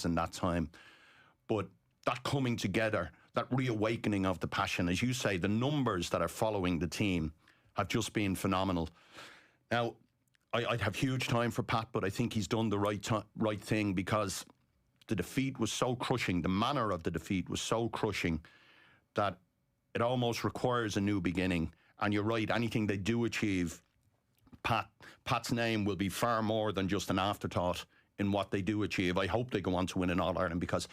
in that time. But that coming together, that reawakening of the passion, as you say, the numbers that are following the team have just been phenomenal. Now, I'd have huge time for Pat, but I think he's done the right thing, because the defeat was so crushing. The manner of the defeat was so crushing that it almost requires a new beginning. And you're right, anything they do achieve, Pat's name will be far more than just an afterthought in what they do achieve. I hope they go on to win in All-Ireland, because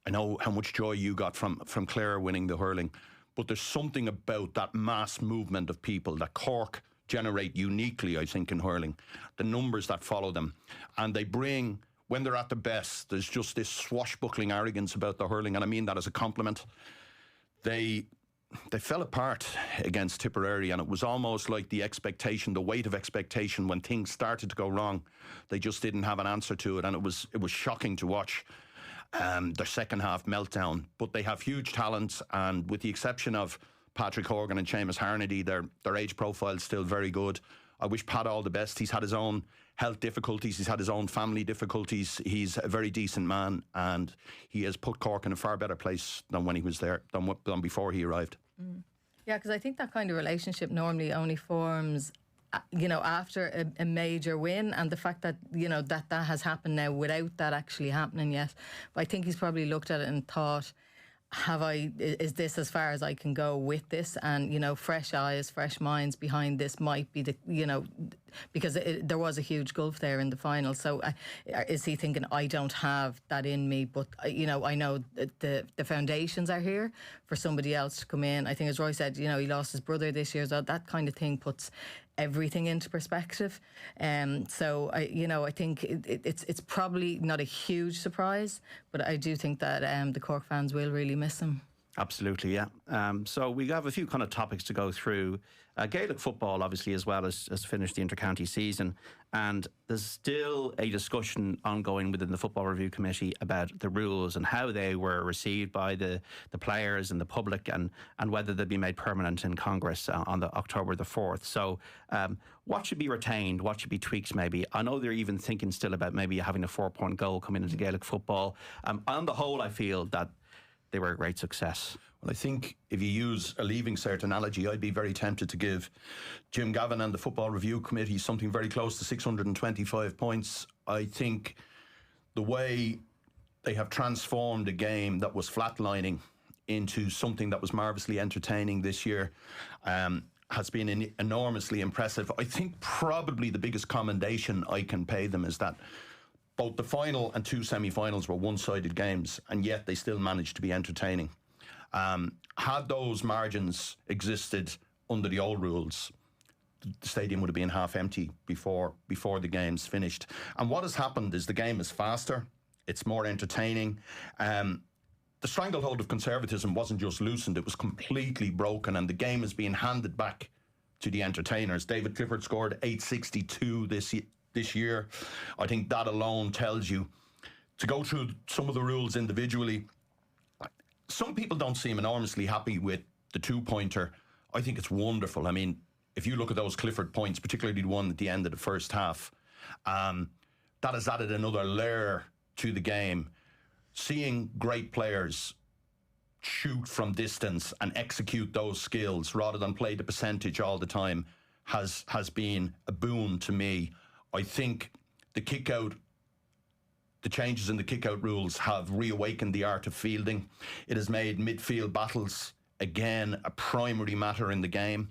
I know how much joy you got from Clare winning the hurling. But there's something about that mass movement of people that Cork generate uniquely, I think, in hurling. The numbers that follow them. And they bring, when they're at their best, there's just this swashbuckling arrogance about the hurling, and I mean that as a compliment. They fell apart against Tipperary, and it was almost like the expectation, the weight of expectation, when things started to go wrong, they just didn't have an answer to it, and it was shocking to watch their second half meltdown. But they have huge talent, and with the exception of Patrick Horgan and Seamus Harnedy, their age profile is still very good. I wish Pat all the best. He's had his own health difficulties. He's had his own family difficulties. He's a very decent man, and he has put Cork in a far better place than when he was there, than before he arrived. Mm. Yeah, because I think that kind of relationship normally only forms, after a major win, and the fact that, that has happened now without that actually happening yet. But I think he's probably looked at it and thought, is this as far as I can go with this? And, fresh eyes, fresh minds behind this might be because there was a huge gulf there in the final. So is he thinking, I don't have that in me, but, I know that the foundations are here for somebody else to come in. I think, as Roy said, he lost his brother this year, so that kind of thing puts everything into perspective. So I think it's probably not a huge surprise, but I do think that the Cork fans will really miss him. Absolutely, yeah. So we have a few kind of topics to go through. Gaelic football, obviously, as well, has finished the inter-county season, and there's still a discussion ongoing within the Football Review Committee about the rules and how they were received by the players and the public, and whether they'd be made permanent in Congress on October the 4th. So what should be retained? What should be tweaked maybe? I know they're even thinking still about maybe having a 4-point goal coming into Gaelic football. On the whole, I feel that they were a great success. Well, I think if you use a leaving cert analogy, I'd be very tempted to give Jim Gavin and the Football Review Committee something very close to 625 points. I think the way they have transformed a game that was flatlining into something that was marvellously entertaining this year has been enormously impressive. I think probably the biggest commendation I can pay them is that both the final and two semi-finals were one-sided games, and yet they still managed to be entertaining. Had those margins existed under the old rules, the stadium would have been half empty before the game's finished. And what has happened is the game is faster, it's more entertaining. The stranglehold of conservatism wasn't just loosened, it was completely broken, and the game is being handed back to the entertainers. David Clifford scored 862 this year. I think that alone tells you, to go through some of the rules individually, some people don't seem enormously happy with the 2-pointer. I think it's wonderful. I mean, if you look at those Clifford points, particularly the one at the end of the first half, that has added another layer to the game. Seeing great players shoot from distance and execute those skills rather than play the percentage all the time has been a boon to me. I think the changes in the kick-out rules have reawakened the art of fielding. It has made midfield battles, again, a primary matter in the game.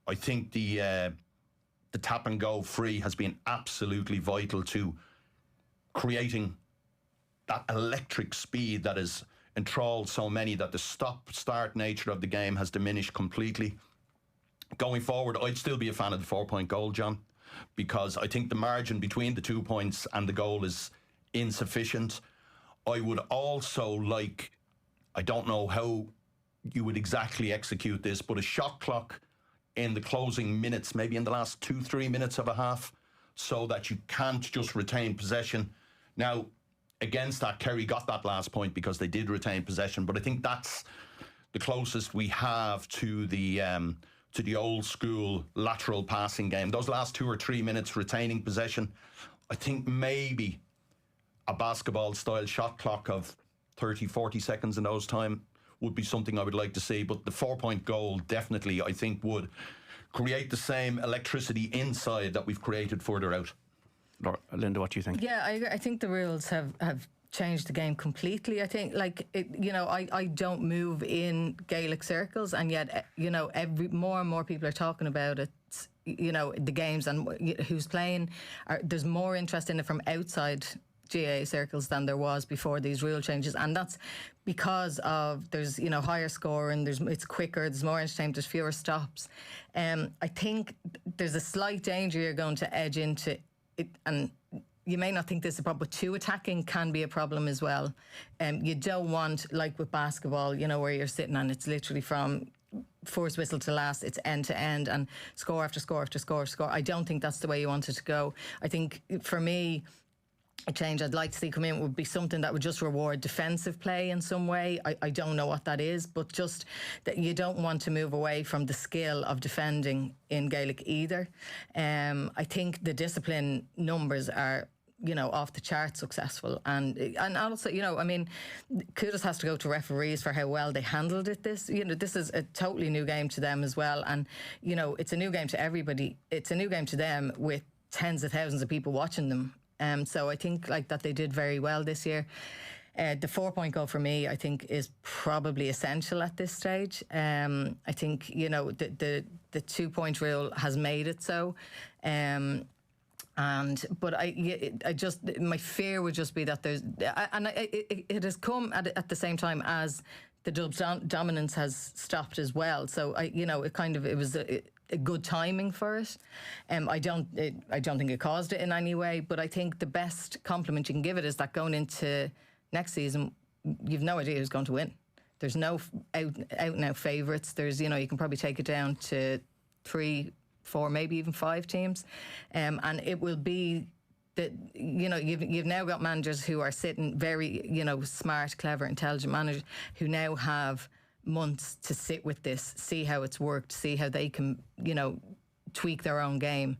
I think the tap-and-go free has been absolutely vital to creating that electric speed that has enthralled so many, that the stop-start nature of the game has diminished completely. Going forward, I'd still be a fan of the 4-point goal, John, because I think the margin between the 2 points and the goal is insufficient. I would also like, I don't know how you would exactly execute this, but a shot clock in the closing minutes, maybe in the last 2-3 minutes of a half, so that you can't just retain possession. Now, against that, Kerry got that last point because they did retain possession, but I think that's the closest we have to the old school lateral passing game. Those last 2 or 3 minutes retaining possession, I think maybe a basketball style shot clock of 30, 40 seconds in those time would be something I would like to see. But the 4-point goal definitely, I think, would create the same electricity inside that we've created further out. Linda, what do you think? Yeah, I think the rules have changed the game completely. I think, like, I don't move in Gaelic circles, and yet, more and more people are talking about it. The games and who's playing. There's more interest in it from outside GAA circles than there was before these rule changes, and that's because of there's higher scoring, it's quicker, there's more entertainment, there's fewer stops. I think there's a slight danger you're going to edge into it, and you may not think this is a problem, but two attacking can be a problem as well. You don't want, like with basketball, where you're sitting and it's literally from first whistle to last, it's end to end and score after score after score after score. I don't think that's the way you want it to go. I think for me, a change I'd like to see come in would be something that would just reward defensive play in some way. I don't know what that is, but just that you don't want to move away from the skill of defending in Gaelic either. I think the discipline numbers are off the chart successful, and also kudos has to go to referees for how well they handled it. This is a totally new game to them as well, and it's a new game to everybody. It's a new game to them with tens of thousands of people watching them. So I think that they did very well this year. The 4-point goal for me, I think, is probably essential at this stage. I think the 2-point rule has made it so. But I just, my fear would just be that it has come at the same time as the Dubs dominance has stopped as well. So it was a good timing for it. I don't think it caused it in any way, but I think the best compliment you can give it is that going into next season, you've no idea who's going to win. There's no out and out favourites. There's you can probably take it down to 3, 4, maybe even 5 teams, and it will be that you've now got managers who are sitting very smart, clever, intelligent managers who now have months to sit with this, see how it's worked, see how they can tweak their own game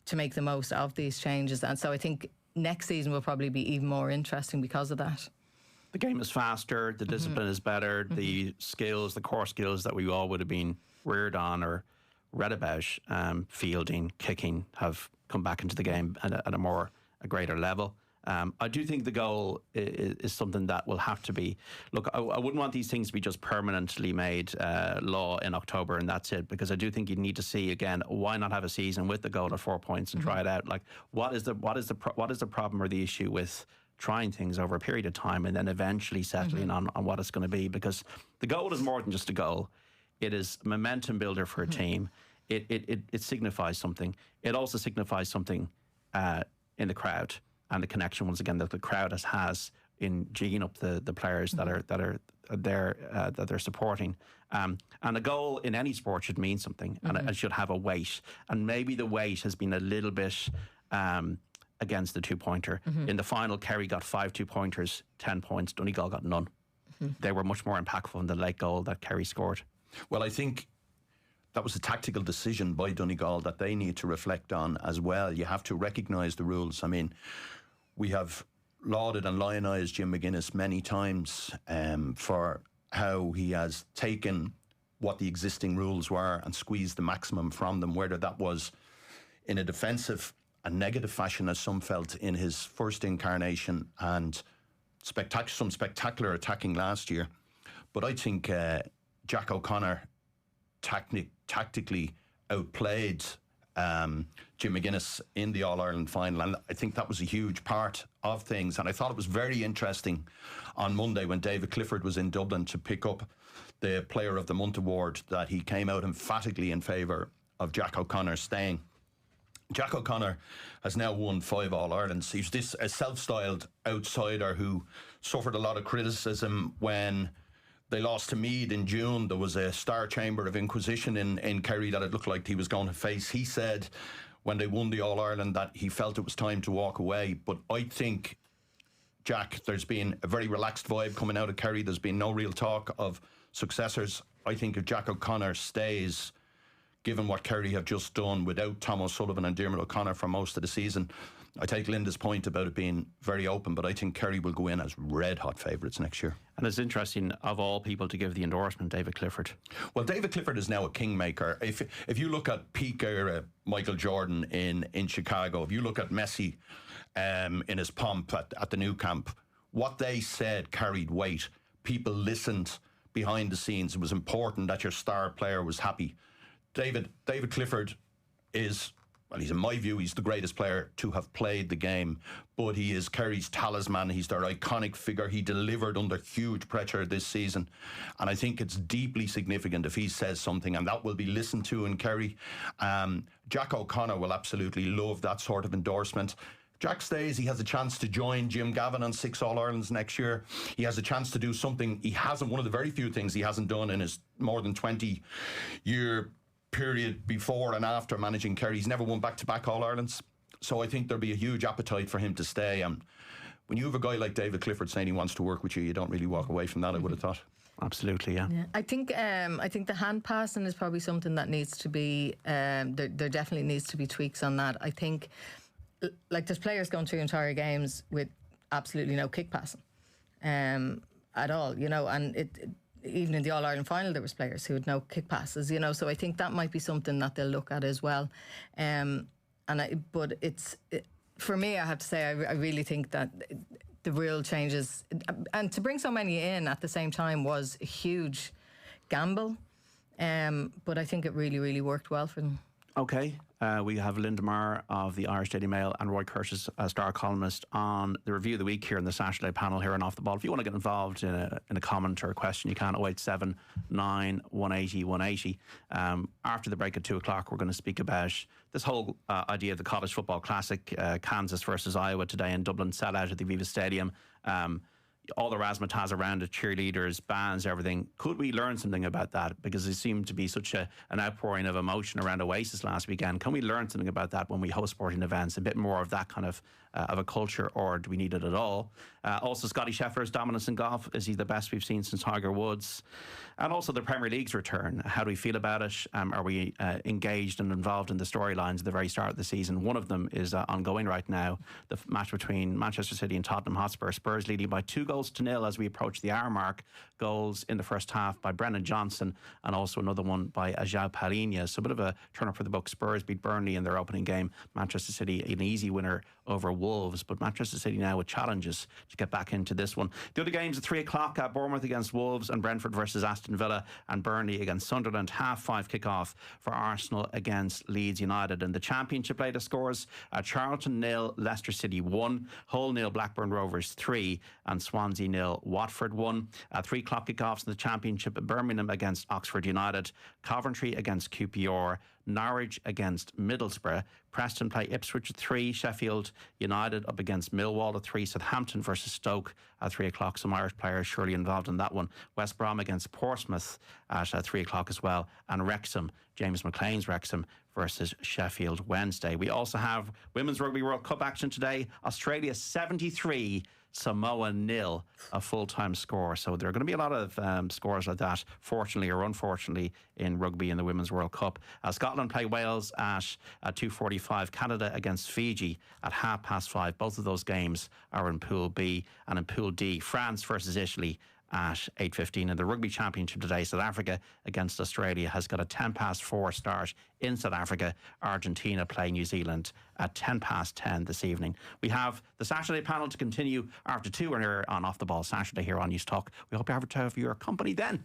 to make the most of these changes. And so I think next season will probably be even more interesting because of that. The game is faster, the discipline is better, the skills, the core skills that we all would have been reared on or read about, fielding, kicking, have come back into the game at a greater level. I do think the goal is something that will have to be... Look, I wouldn't want these things to be just permanently made law in October and that's it, because I do think you need to see, again, why not have a season with the goal of 4 points and try it out? Like, what is the problem or the issue with trying things over a period of time and then eventually settling on what it's going to be? Because the goal is more than just a goal. It is a momentum builder for a team. It signifies something. It also signifies something in the crowd, and the connection once again that the crowd has in jigging up the players that are there that they're supporting. And a goal in any sport should mean something, and it should have a weight. And maybe the weight has been a little bit against the 2-pointer. In the final, Kerry got 5 2-pointers, 10 points. Donegal got none. They were much more impactful in the late goal that Kerry scored. Well, I think that was a tactical decision by Donegal that they need to reflect on as well. You have to recognise the rules. I mean, we have lauded and lionised Jim McGuinness many times for how he has taken what the existing rules were and squeezed the maximum from them, whether that was in a defensive and negative fashion, as some felt in his first incarnation, and some spectacular attacking last year. But I think Jack O'Connor tactically outplayed Jim McGuinness in the All-Ireland final, and I think that was a huge part of things. And I thought it was very interesting on Monday when David Clifford was in Dublin to pick up the Player of the Month award that he came out emphatically in favour of Jack O'Connor staying. Jack O'Connor has now won 5 All-Irelands. He's a self-styled outsider who suffered a lot of criticism when they lost to Meath in June. There was a star chamber of inquisition in Kerry that it looked like he was going to face. He said when they won the All-Ireland that he felt it was time to walk away. But I think, Jack, there's been a very relaxed vibe coming out of Kerry. There's been no real talk of successors. I think if Jack O'Connor stays, given what Kerry have just done without Tom O'Sullivan and Diarmuid O'Connor for most of the season, I take Linda's point about it being very open, but I think Kerry will go in as red-hot favourites next year. And it's interesting, of all people to give the endorsement, David Clifford. Well, David Clifford is now a kingmaker. If you look at peak era Michael Jordan in Chicago, if you look at Messi in his pomp at the new camp, what they said carried weight. People listened behind the scenes. It was important that your star player was happy. David Clifford is... Well, in my view, he's the greatest player to have played the game, but he is Kerry's talisman. He's their iconic figure. He delivered under huge pressure this season, and I think it's deeply significant if he says something, and that will be listened to in Kerry. Jack O'Connor will absolutely love that sort of endorsement. Jack stays, he has a chance to join Jim Gavin on 6 All-Irelands next year. He has a chance to do something he hasn't, one of the very few things he hasn't done in his more than 20-year period before and after managing Kerry. He's never won back-to-back All-Irelands. So I think there'll be a huge appetite for him to stay. And when you have a guy like David Clifford saying he wants to work with you, you don't really walk away from that, I would have thought. Absolutely, yeah. I think the hand passing is probably something that needs to be, there definitely needs to be tweaks on that. I think, like, there's players going through entire games with absolutely no kick passing at all, and even in the All-Ireland final, there was players who had no kick passes, so I think that might be something that they'll look at as well. But for me, I have to say, I really think that the real changes, and to bring so many in at the same time was a huge gamble, but I think it really, really worked well for them. Okay, we have Linda Maher of the Irish Daily Mail and Roy Curtis, a star columnist, on the review of the week here in the Saturday panel here on Off the Ball. If you want to get involved in a comment or a question, you can. 087 9 180 180. After the break at 2 o'clock, we're going to speak about this whole idea of the College Football Classic, Kansas versus Iowa today in Dublin, sellout at the Aviva Stadium. All the razzmatazz around it, cheerleaders, bands, everything. Could we learn something about that? Because there seemed to be such an outpouring of emotion around Oasis last weekend. Can we learn something about that when we host sporting events? A bit more of that kind of a culture, or do we need it at all? Also, Scotty Scheffler's dominance in golf. Is he the best we've seen since Tiger Woods? And also the Premier League's return. How do we feel about it? Are we engaged and involved in the storylines at the very start of the season? One of them is ongoing right now. The match between Manchester City and Tottenham Hotspur. Spurs leading by 2-0 as we approach the hour mark. Goals in the first half by Brennan Johnson and also another one by João Palhinha. So a bit of a turn up for the book. Spurs beat Burnley in their opening game. Manchester City an easy winner over Wolves, but Manchester City now with challenges to get back into this one. The other games at 3 o'clock, Bournemouth against Wolves and Brentford versus Aston Villa, and Burnley against Sunderland. 5:30 kickoff for Arsenal against Leeds United. And the Championship latest scores, Charlton 0, Leicester City 1, Hull 0, Blackburn Rovers 3, and Swansea 0, Watford 1. 3 o'clock kickoffs in the Championship, Birmingham against Oxford United, Coventry against QPR, Norwich against Middlesbrough, Preston play Ipswich at 3, Sheffield United up against Millwall at 3, Southampton versus Stoke at 3 o'clock. Some Irish players surely involved in that one. West Brom against Portsmouth at 3 o'clock as well. And Wrexham, James McLean's Wrexham versus Sheffield Wednesday. We also have Women's Rugby World Cup action today. Australia 73, Samoa 0, a full-time score. So there are going to be a lot of scores like that, fortunately or unfortunately, in rugby in the Women's World Cup. Scotland play Wales at 2:45. Canada against Fiji at 5:30. Both of those games are in Pool B. And in Pool D, France versus Italy at 8:15. In the Rugby Championship today, South Africa against Australia has got a 4:10 start in South Africa. Argentina play New Zealand at 10:10 this evening. We have the Saturday panel to continue after 2 here on Off the Ball Saturday here on News Talk. We hope you have your company then.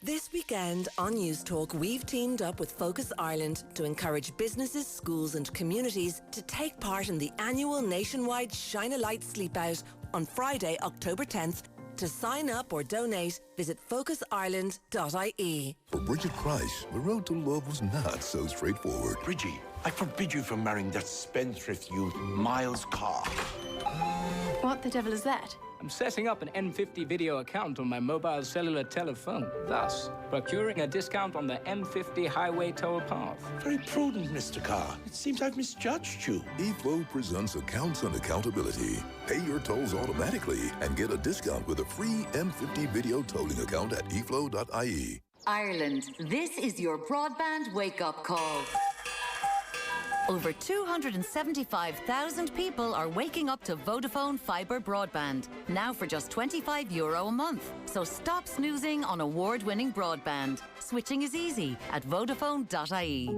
This weekend on News Talk, we've teamed up with Focus Ireland to encourage businesses, schools and communities to take part in the annual nationwide Shine a Light Sleep Out on Friday, October 10th. To sign up or donate, visit focusireland.ie. For Bridget Price, the road to love was not so straightforward. Bridgie, I forbid you from marrying that spendthrift youth, Miles Carr. What the devil is that? I'm setting up an M50 video account on my mobile cellular telephone, thus procuring a discount on the M50 highway toll path. Very prudent, Mr. Carr. It seems I've misjudged you. eFlow presents Accounts and Accountability. Pay your tolls automatically and get a discount with a free M50 video tolling account at eflow.ie. Ireland, this is your broadband wake-up call. Over 275,000 people are waking up to Vodafone Fibre broadband, now for just €25 a month. So stop snoozing on award-winning broadband. Switching is easy at Vodafone.ie.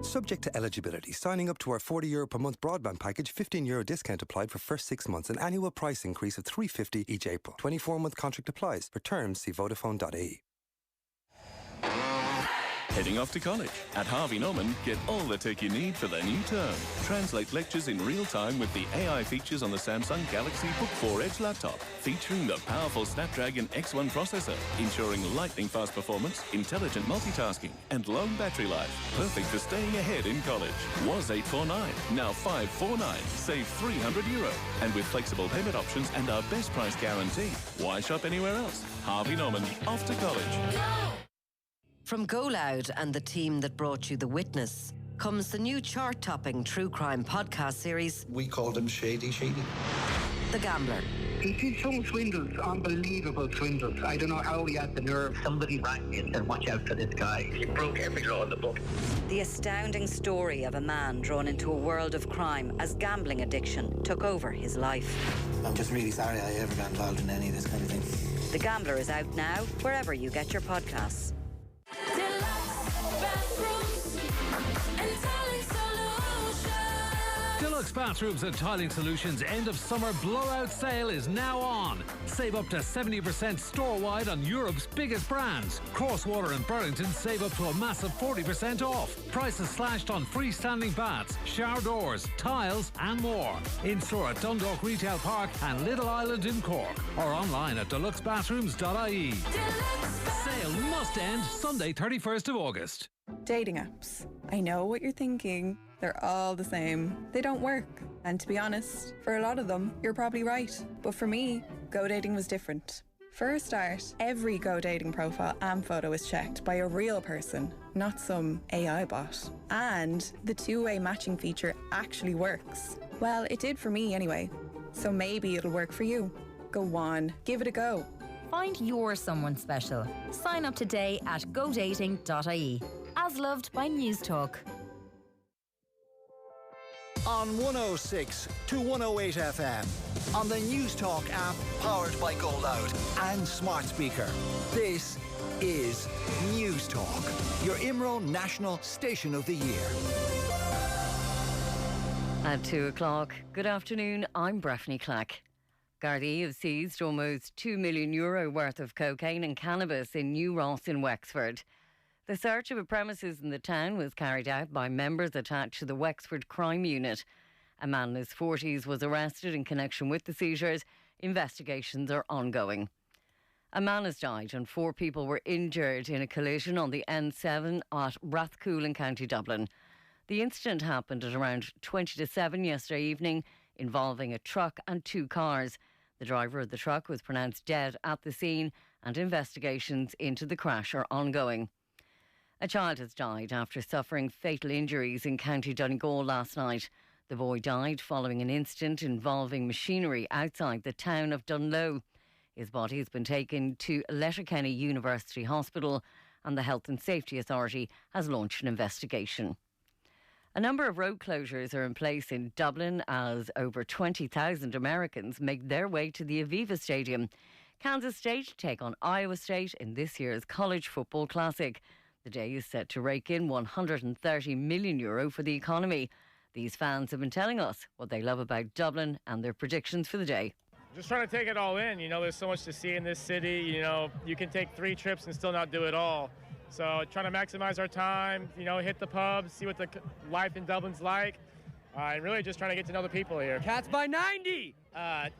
Subject to eligibility. Signing up to our €40 per month broadband package, €15 discount applied for first 6 months. An annual price increase of $3.50 each April. 24-month contract applies. For terms, see Vodafone.ie. Heading off to college? At Harvey Norman, get all the tech you need for the new term. Translate lectures in real time with the AI features on the Samsung Galaxy Book 4 Edge laptop, featuring the powerful Snapdragon X1 processor, ensuring lightning-fast performance, intelligent multitasking, and long battery life. Perfect for staying ahead in college. Was $849, now $549. Save €300. And with flexible payment options and our best price guarantee, why shop anywhere else? Harvey Norman, off to college. From Go Loud and the team that brought you The Witness comes the new chart-topping true crime podcast series. We called him Shady. The Gambler. He did some swindles, unbelievable swindles. I don't know how he had the nerve. Somebody rang me and said, watch out for this guy. He broke every law in the book. The astounding story of a man drawn into a world of crime as gambling addiction took over his life. I'm just really sorry I ever got involved in any of this kind of thing. The Gambler is out now, wherever you get your podcasts. Deluxe Bathrooms and Tiling Solutions end of summer blowout sale is now on. Save up to 70% store-wide on Europe's biggest brands. Crosswater and Burlington save up to a massive 40% off. Prices slashed on freestanding baths, shower doors, tiles and more. In-store at Dundalk Retail Park and Little Island in Cork. Or online at deluxebathrooms.ie. Sale must end Sunday 31st of August. Dating apps. I know what you're thinking. They're all the same. They don't work. And to be honest, for a lot of them, you're probably right. But for me, Go Dating was different. For a start, every Go Dating profile and photo is checked by a real person, not some AI bot. And the two-way matching feature actually works. Well, it did for me anyway. So maybe it'll work for you. Go on, give it a go. Find your someone special. Sign up today at godating.ie. As loved by News Talk. On 106 to 108 FM. On the News Talk app, powered by Go Loud and Smart Speaker. This is News Talk, your IMRO National Station of the Year. At 2 o'clock, good afternoon, I'm Breffney Clack. Gardaí have seized almost €2 million worth of cocaine and cannabis in New Ross in Wexford. The search of a premises in the town was carried out by members attached to the Wexford Crime Unit. A man in his 40s was arrested in connection with the seizures. Investigations are ongoing. A man has died and 4 people were injured in a collision on the N7 at Rathcoole in County Dublin. The incident happened at around 20 to 7 yesterday evening, involving a truck and 2 cars. The driver of the truck was pronounced dead at the scene and investigations into the crash are ongoing. A child has died after suffering fatal injuries in County Donegal last night. The boy died following an incident involving machinery outside the town of Dunloe. His body has been taken to Letterkenny University Hospital and the Health and Safety Authority has launched an investigation. A number of road closures are in place in Dublin as over 20,000 Americans make their way to the Aviva Stadium. Kansas State take on Iowa State in this year's College Football Classic. The day is set to rake in €130 million for the economy. These fans have been telling us what they love about Dublin and their predictions for the day. Just trying to take it all in. You know, there's so much to see in this city. You know, you can take 3 trips and still not do it all. So trying to maximize our time, you know, hit the pubs, see what the life in Dublin's like, and really just trying to get to know the people here. Cats by 90!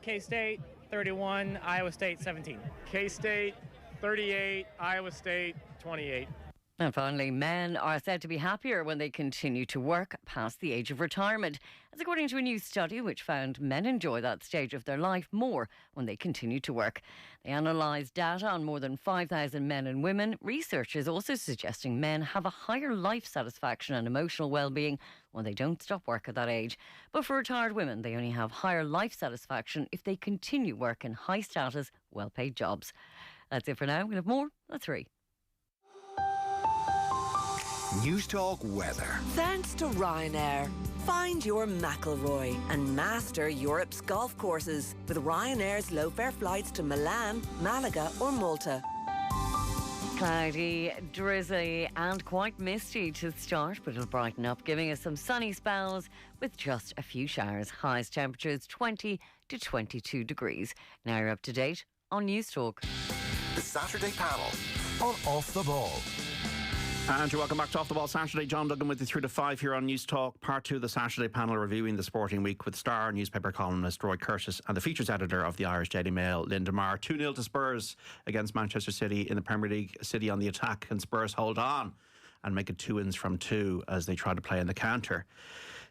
K-State, 31, Iowa State, 17. K-State, 38, Iowa State, 28. And finally, men are said to be happier when they continue to work past the age of retirement. That's according to a new study which found men enjoy that stage of their life more when they continue to work. They analysed data on more than 5,000 men and women. Research is also suggesting men have a higher life satisfaction and emotional well-being when they don't stop work at that age. But for retired women, they only have higher life satisfaction if they continue work in high-status, well-paid jobs. That's it for now. We'll have more at 3. News Talk weather. Thanks to Ryanair. Find your McElroy and master Europe's golf courses with Ryanair's low-fare flights to Milan, Malaga or Malta. Cloudy, drizzly and quite misty to start, but it'll brighten up, giving us some sunny spells with just a few showers. Highest temperatures 20 to 22 degrees. Now you're up to date on News Talk. The Saturday panel on Off the Ball. And you're welcome back to Off the Ball Saturday. John Duggan with you through to 5 here on News Talk. Part 2 of the Saturday panel reviewing the sporting week with Star newspaper columnist Roy Curtis and the features editor of the Irish Daily Mail, Linda Marr. 2-0 to Spurs against Manchester City in the Premier League. City on the attack, and Spurs hold on and make it 2 wins from 2 as they try to play in the counter.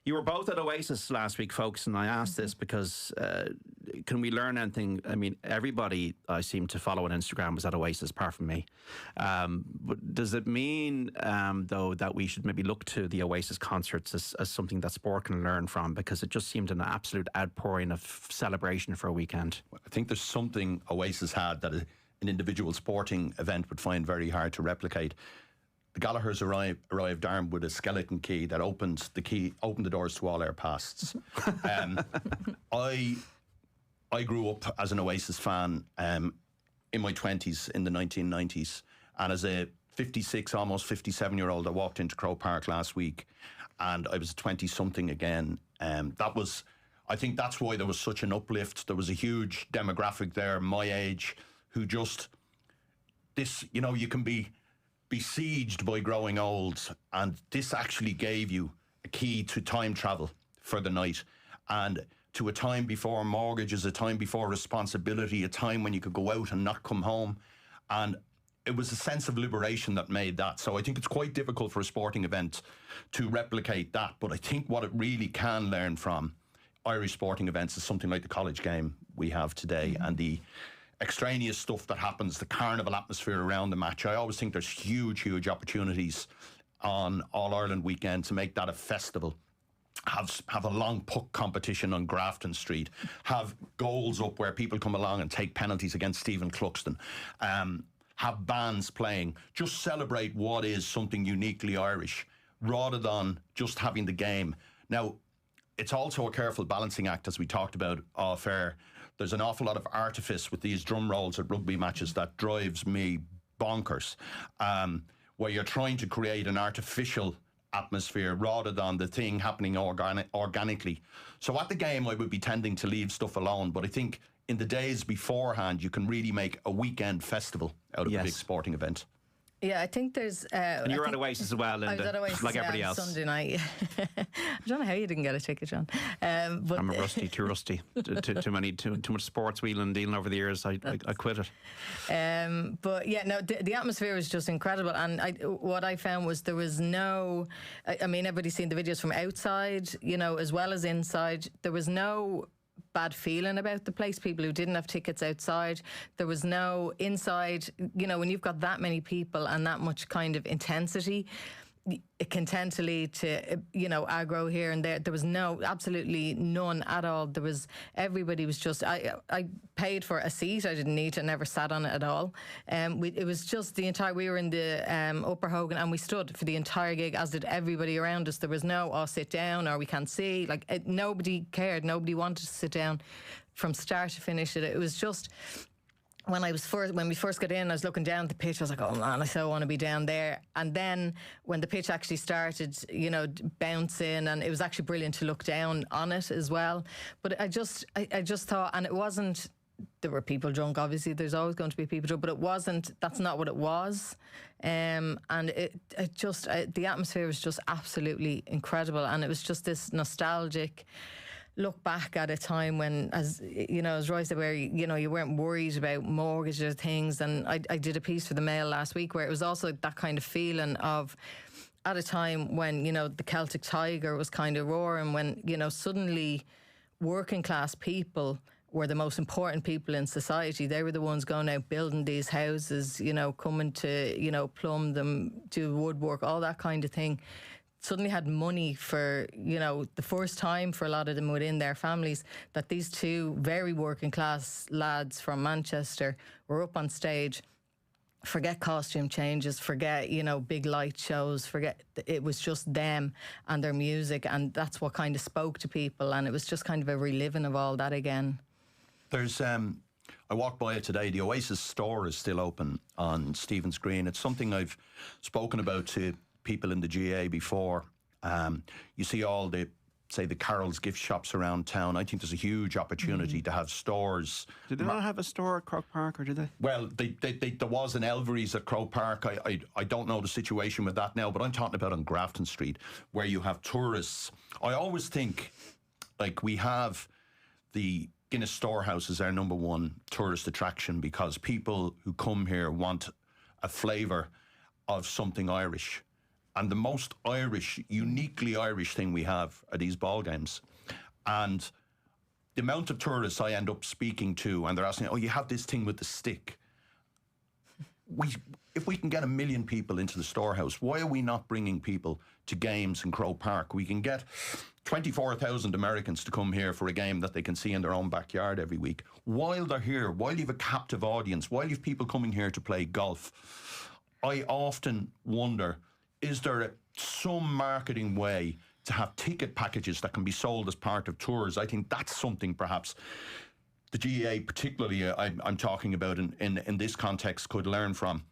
You were both at Oasis last week, folks, and I asked this because can we learn anything? I mean, everybody I seem to follow on Instagram was at Oasis, apart from me. But does it mean, though, that we should maybe look to the Oasis concerts as something that sport can learn from? Because it just seemed an absolute outpouring of celebration for a weekend. I think there's something Oasis had that an individual sporting event would find very hard to replicate. The Gallaghers arrived armed with a skeleton key that opened the doors to all our pasts. I grew up as an Oasis fan in my 20s in the 1990s, and as a 56, almost 57-year-old, I walked into Croke Park last week, and I was 20-something again. I think that's why there was such an uplift. There was a huge demographic there, my age, who just you can be besieged by growing old, and this actually gave you a key to time travel for the night, and to a time before mortgages, a time before responsibility, a time when you could go out and not come home, and it was a sense of liberation that made that. So I think it's quite difficult for a sporting event to replicate that, but I think what it really can learn from Irish sporting events is something like the college game we have today, and the extraneous stuff that happens, the carnival atmosphere around the match. I always think there's huge opportunities on All-Ireland weekend to make that a festival. Have a long puck competition on Grafton Street. Have goals up where people come along and take penalties against Stephen Cluxton. Have bands playing. Just celebrate what is something uniquely Irish, rather than just having the game. Now, it's also a careful balancing act, as we talked about off air. There's an awful lot of artifice with these drum rolls at rugby matches that drives me bonkers, where you're trying to create an artificial atmosphere rather than the thing happening organically. So at the game, I would be tending to leave stuff alone, but I think in the days beforehand, you can really make a weekekend festival out of a big sporting event. Yeah, I think there's... and you were at Oasis as well, Linda, I was at Oasis, like everybody else. Sunday night. I don't know how you didn't get a ticket, John. But I'm too rusty. Too much sports wheeling and dealing over the years. I quit it. But yeah, no, the atmosphere was just incredible. And what I found was there was no... I mean, everybody's seen the videos from outside, as well as inside. There was no bad feeling about the place. People who didn't have tickets outside, there was no inside. When you've got that many people and that much kind of intensity, it can tend to lead to aggro here and there. There was absolutely none at all. Everybody was just, I paid for a seat. I didn't need to, never sat on it at all. It was just we were in the Upper Hogan, and we stood for the entire gig, as did everybody around us. There was no, sit down, or we can't see. Nobody cared. Nobody wanted to sit down from start to finish. It was just... When we first got in, I was looking down at the pitch. I was like, oh man, I so want to be down there. And then when the pitch actually started, bouncing, and it was actually brilliant to look down on it as well. But I just thought, and it wasn't, there were people drunk, obviously, there's always going to be people drunk, but that's not what it was. And the atmosphere was just absolutely incredible. And it was just this nostalgic look back at a time when, as Roy said, where you weren't worried about mortgage or things. And I did a piece for the Mail last week where it was also that kind of feeling of, at a time when the Celtic Tiger was kind of roaring, when suddenly working class people were the most important people in society. They were the ones going out building these houses, coming to plumb them, do woodwork, all that kind of thing. Suddenly had money for, the first time for a lot of them within their families, that these two very working class lads from Manchester were up on stage Forget costume changes, forget, big light shows, it was just them and their music, and that's what kind of spoke to people, and it was just kind of a reliving of all that again. There's, I walked by it today, the Oasis store is still open on Stephen's Green. It's something I've spoken about to people in the GA before. You see all the Carol's gift shops around town. I think there's a huge opportunity to have stores. Did they not have a store at Croke Park, or did they? Well, there was an Elvery's at Croke Park. I don't know the situation with that now, but I'm talking about on Grafton Street, where you have tourists. I always think, we have the Guinness Storehouse as our number one tourist attraction, because people who come here want a flavour of something Irish. And the most Irish, uniquely Irish thing we have are these ball games. And the amount of tourists I end up speaking to, and they're asking, you have this thing with the stick. If we can get 1 million people into the storehouse, why are we not bringing people to games in Croke Park? We can get 24,000 Americans to come here for a game that they can see in their own backyard every week. While they're here, while you have a captive audience, while you have people coming here to play golf, I often wonder, is there some marketing way to have ticket packages that can be sold as part of tours? I think that's something perhaps the GAA particularly I'm talking about in this context could learn from.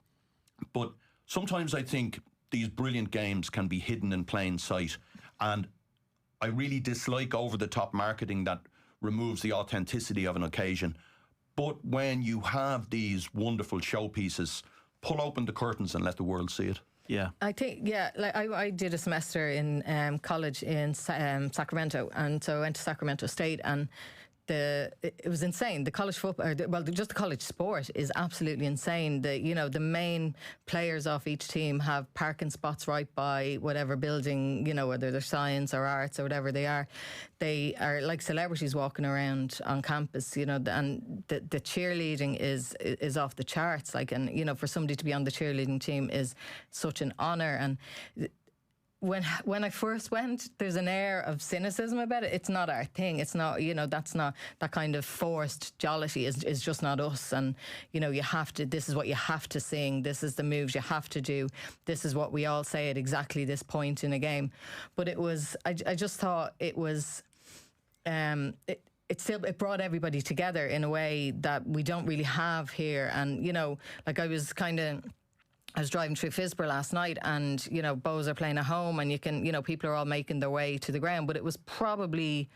But sometimes I think these brilliant games can be hidden in plain sight, and I really dislike over-the-top marketing that removes the authenticity of an occasion. But when you have these wonderful showpieces, pull open the curtains and let the world see it. Yeah, I think, I did a semester in college in Sacramento, and so I went to Sacramento State, and it was insane. The college football, just the college sport is absolutely insane. The main players off each team have parking spots right by whatever building, whether they're science or arts or whatever they are. They are like celebrities walking around on campus, and the cheerleading is off the charts. For somebody to be on the cheerleading team is such an honour. And when I first went, there's an air of cynicism about it. It's not our thing. It's not, that's not, that kind of forced jollity is just not us. And, you have to, this is what you have to sing. This is the moves you have to do. This is what we all say at exactly this point in a game. But it was, I just thought it was, it brought everybody together in a way that we don't really have here. And, I was driving through Fisborough last night, and, Bows are playing at home, and people are all making their way to the ground, but it was probably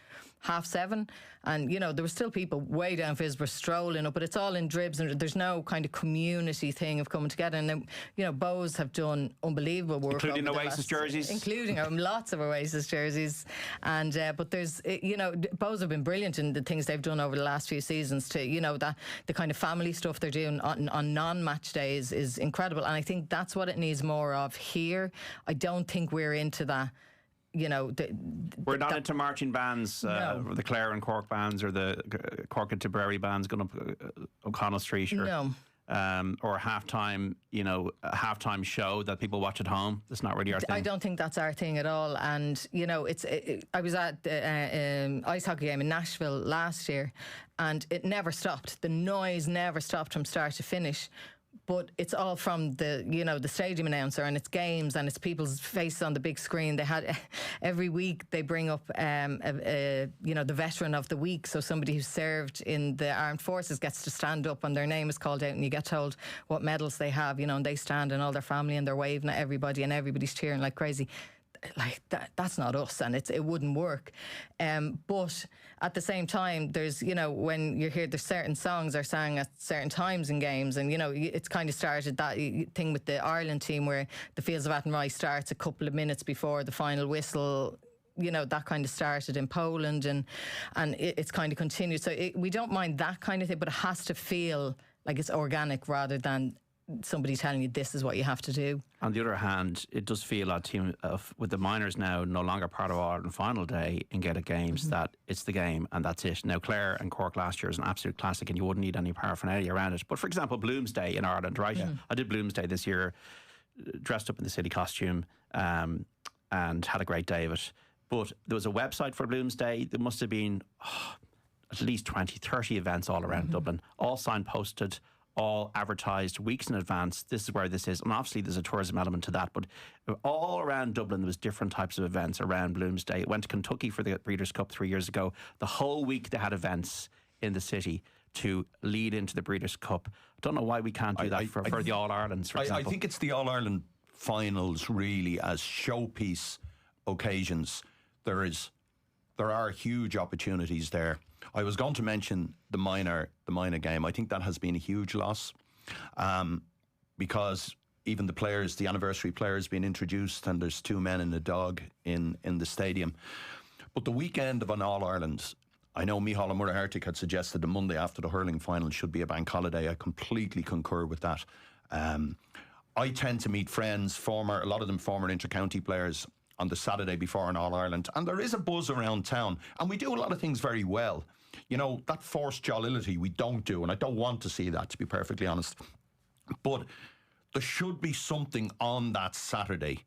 7:30, and, there were still people way down Fisborough strolling up, but it's all in dribs, and there's no kind of community thing of coming together. And then, Bows have done unbelievable work. Including Oasis jerseys? Including lots of Oasis jerseys. And, but there's, Bows have been brilliant in the things they've done over the last few seasons to, that the kind of family stuff they're doing on non-match days is incredible. And I think that's what it needs more of here. I don't think we're into that. We're not into marching bands, the Clare and Cork bands, or the Cork and Tipperary bands going up O'Connell Street, or a halftime, a halftime show that people watch at home. That's not really our thing. I don't think that's our thing at all. And I was at the ice hockey game in Nashville last year, and it never stopped. The noise never stopped from start to finish. But it's all from the stadium announcer, and it's games, and it's people's faces on the big screen. They had every week they bring up the veteran of the week. So somebody who served in the armed forces gets to stand up, and their name is called out, and you get told what medals they have, and they stand, and all their family, and they're waving at everybody, and everybody's cheering like crazy. Like that's not us, and it wouldn't work. But at the same time, there's when you hear there's certain songs are sang at certain times in games, and it's kind of started that thing with the Ireland team where the Fields of Athenry starts a couple of minutes before the final whistle. That kind of started in Poland, and it's kind of continued. So we don't mind that kind of thing, but it has to feel like it's organic rather than somebody telling you this is what you have to do. On the other hand, it does feel a team with the minors now no longer part of Ireland final day in Gaelic games, that it's the game and that's it. Now, Clare and Cork last year is an absolute classic, and you wouldn't need any paraphernalia around it. But for example, Bloomsday in Ireland, right? I did Bloomsday this year, dressed up in the city costume, and had a great day of it. But there was a website for Bloomsday. There must have been at least 20, 30 events all around Dublin, all signposted, all advertised weeks in advance. This is where this is. And obviously there's a tourism element to that, but all around Dublin there was different types of events around Bloomsday. It went to Kentucky for the Breeders' Cup 3 years ago. The whole week they had events in the city to lead into the Breeders' Cup. I don't know why we can't do that for the All-Irelands, for example. I think it's the All-Ireland finals really as showpiece occasions. There are huge opportunities there. I was going to mention the minor game. I think that has been a huge loss because even the anniversary players being introduced, and there's 2 men and a dog in the stadium. But the weekend of an All-Ireland, I know Micheál and Murray-Hartig had suggested the Monday after the hurling final should be a bank holiday. I completely concur with that. I tend to meet friends, a lot of them former inter-county players, on the Saturday before an All-Ireland, and there is a buzz around town, and we do a lot of things very well. You know, that forced jollity we don't do, and I don't want to see that, to be perfectly honest. But there should be something on that Saturday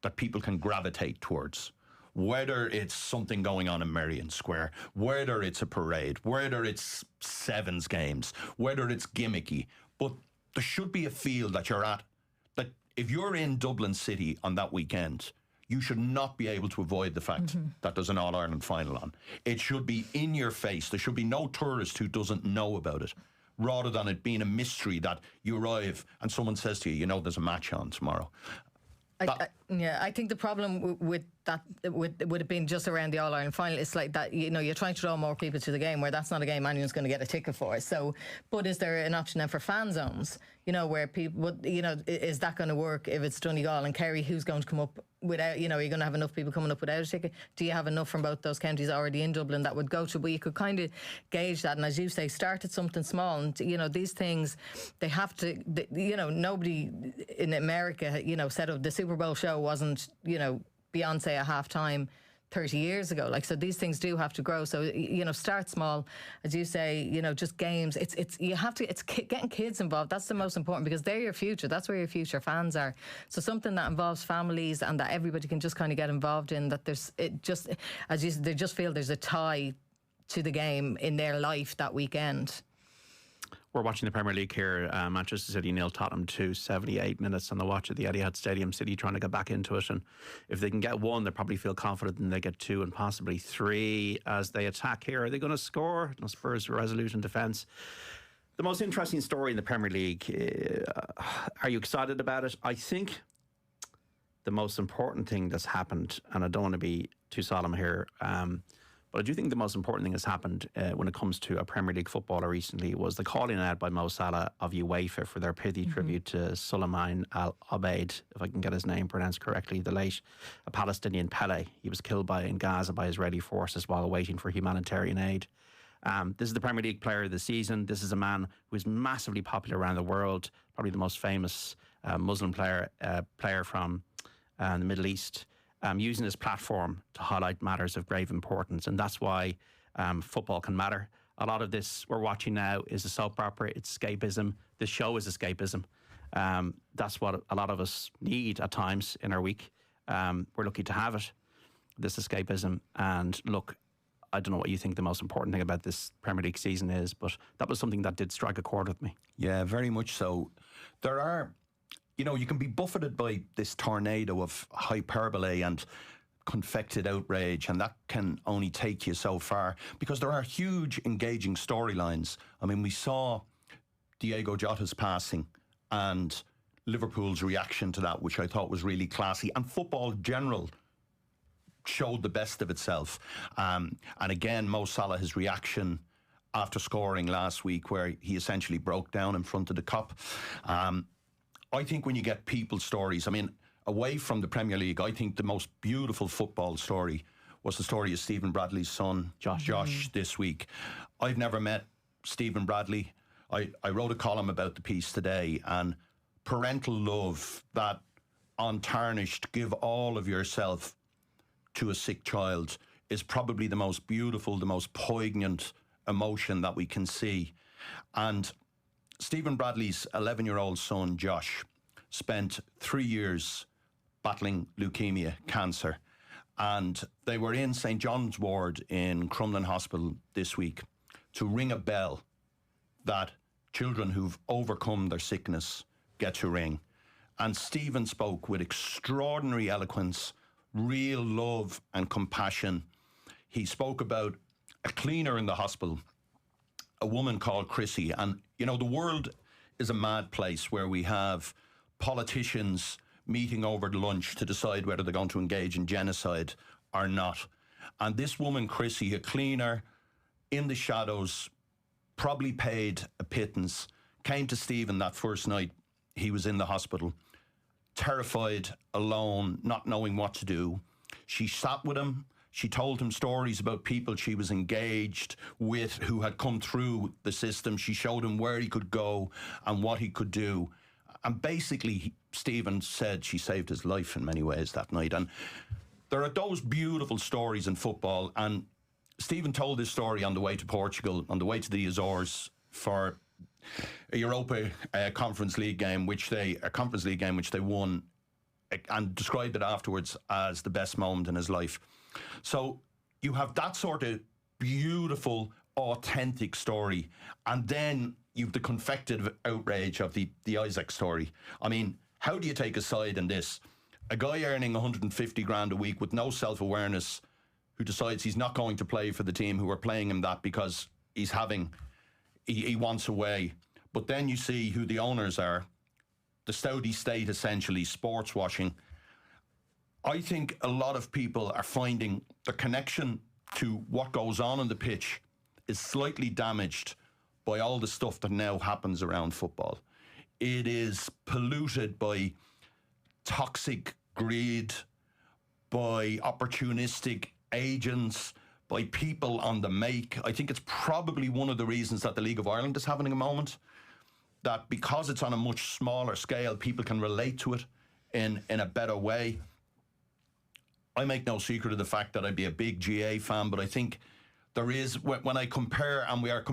that people can gravitate towards. Whether it's something going on in Merrion Square, whether it's a parade, whether it's sevens games, whether it's gimmicky, but there should be a feel that you're at, that if you're in Dublin City on that weekend, you should not be able to avoid the fact that there's an All-Ireland final on. It should be in your face. There should be no tourist who doesn't know about it, rather than it being a mystery that you arrive and someone says to you, there's a match on tomorrow. I think the problem with that, with it being just around the All-Ireland final, it's like that, you're trying to draw more people to the game, where that's not a game anyone's going to get a ticket for. So, but is there an option then for fan zones, where people, is that going to work if it's Donegal and Kerry? Who's going to come up without, are you going to have enough people coming up without a ticket? Do you have enough from both those counties already in Dublin that would go to? But you could kind of gauge that, and as you say, start at something small. And these things, they have to, nobody in America, set up the Super Bowl show wasn't, Beyonce at halftime 30 years ago. So these things do have to grow. So, start small, as you say, just games. It's getting kids involved. That's the most important, because they're your future. That's where your future fans are. So something that involves families and that everybody can just kind of get involved in, that they just feel there's a tie to the game in their life that weekend. We're watching the Premier League here. Manchester City 0, Tottenham 2, 78 minutes on the watch at the Etihad Stadium. City trying to get back into it, and if they can get 1, they probably feel confident, and they get 2 and possibly 3 as they attack here. Are they going to score? No, Spurs resolute in defence. The most interesting story in the Premier League. Are you excited about it? I think the most important thing that's happened, and I don't want to be too solemn here, but I do think the most important thing that's happened when it comes to a Premier League footballer recently was the calling out by Mo Salah of UEFA for their pithy tribute to Sulaiman Al Obaid, if I can get his name pronounced correctly, the late Palestinian Pele. He was killed in Gaza by Israeli forces while waiting for humanitarian aid. This is the Premier League player of the season. This is a man who is massively popular around the world, probably the most famous Muslim player from the Middle East. Using his platform to highlight matters of grave importance, and that's why football can matter. A lot of this we're watching now is a soap opera. It's escapism. This show is escapism. That's what a lot of us need at times in our week. We're lucky to have it, this escapism. And look, I don't know what you think the most important thing about this Premier League season is, but that was something that did strike a chord with me. Yeah, very much so. There are... you can be buffeted by this tornado of hyperbole and confected outrage, and that can only take you so far, because there are huge engaging storylines. I mean, we saw Diego Jota's passing and Liverpool's reaction to that, which I thought was really classy, and football in general showed the best of itself. And again, Mo Salah, his reaction after scoring last week, where he essentially broke down in front of the cop. I think when you get people's stories, I mean, away from the Premier League, I think the most beautiful football story was the story of Stephen Bradley's son, Josh, this week. I've never met Stephen Bradley. I wrote a column about the piece today, and parental love, that untarnished, give all of yourself to a sick child, is probably the most beautiful, the most poignant emotion that we can see. And Stephen Bradley's 11-year-old son, Josh, spent 3 years battling leukemia, cancer. And they were in St. John's Ward in Crumlin Hospital this week to ring a bell that children who've overcome their sickness get to ring. And Stephen spoke with extraordinary eloquence, real love and compassion. He spoke about a cleaner in the hospital, a woman called Chrissy. And, you know, the world is a mad place where we have politicians meeting over lunch to decide whether they're going to engage in genocide or not. And this woman, Chrissy, a cleaner in the shadows, probably paid a pittance, came to Stephen that first night he was in the hospital, terrified, alone, not knowing what to do. She sat with him. She told him stories about people she was engaged with who had come through the system. She showed him where he could go and what he could do. And basically, Stephen said she saved his life in many ways that night. And there are those beautiful stories in football. And Stephen told this story on the way to Portugal, on the way to the Azores for a Europa Conference League game, which they won, and described it afterwards as the best moment in his life. So you have that sort of beautiful, authentic story, and then you've the confected outrage of the Isaac story. I mean, how do you take a side in this? A guy earning 150 grand a week with no self-awareness, who decides he's not going to play for the team who are playing him that because he wants away. But then you see who the owners are, the Saudi state essentially, sports washing. I think a lot of people are finding the connection to what goes on the pitch is slightly damaged by all the stuff that now happens around football. It is polluted by toxic greed, by opportunistic agents, by people on the make. I think it's probably one of the reasons that the League of Ireland is having a moment, that because it's on a much smaller scale, people can relate to it in a better way. I make no secret of the fact that I'd be a big GA fan, but I think there is, when I compare, and we are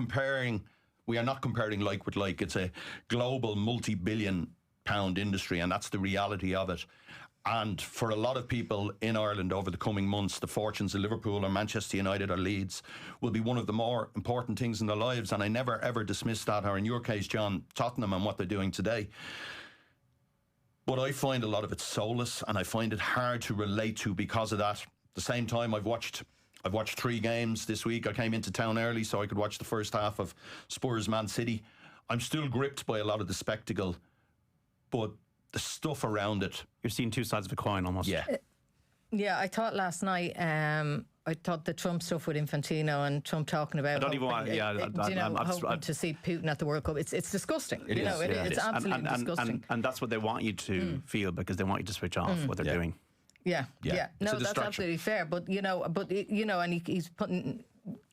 not comparing like with like, it's a global multi-billion pound industry, and that's the reality of it. And for a lot of people in Ireland over the coming months, the fortunes of Liverpool or Manchester United or Leeds will be one of the more important things in their lives. And I never, ever dismiss that, or in your case, John, Tottenham and what they're doing today. But I find a lot of it soulless, and I find it hard to relate to because of that. At the same time, I've watched 3 games this week. I came into town early so I could watch the first half of Spurs Man City. I'm still gripped by a lot of the spectacle, but the stuff around it. You're seeing two sides of a coin almost. Yeah. Yeah, I thought last night, I thought the Trump stuff with Infantino and Trump talking about hoping to see Putin at the World Cup. It's disgusting. It's absolutely disgusting. And that's what they want you to feel, because they want you to switch off what they're doing. Yeah. No, that's absolutely fair. But and he's putting,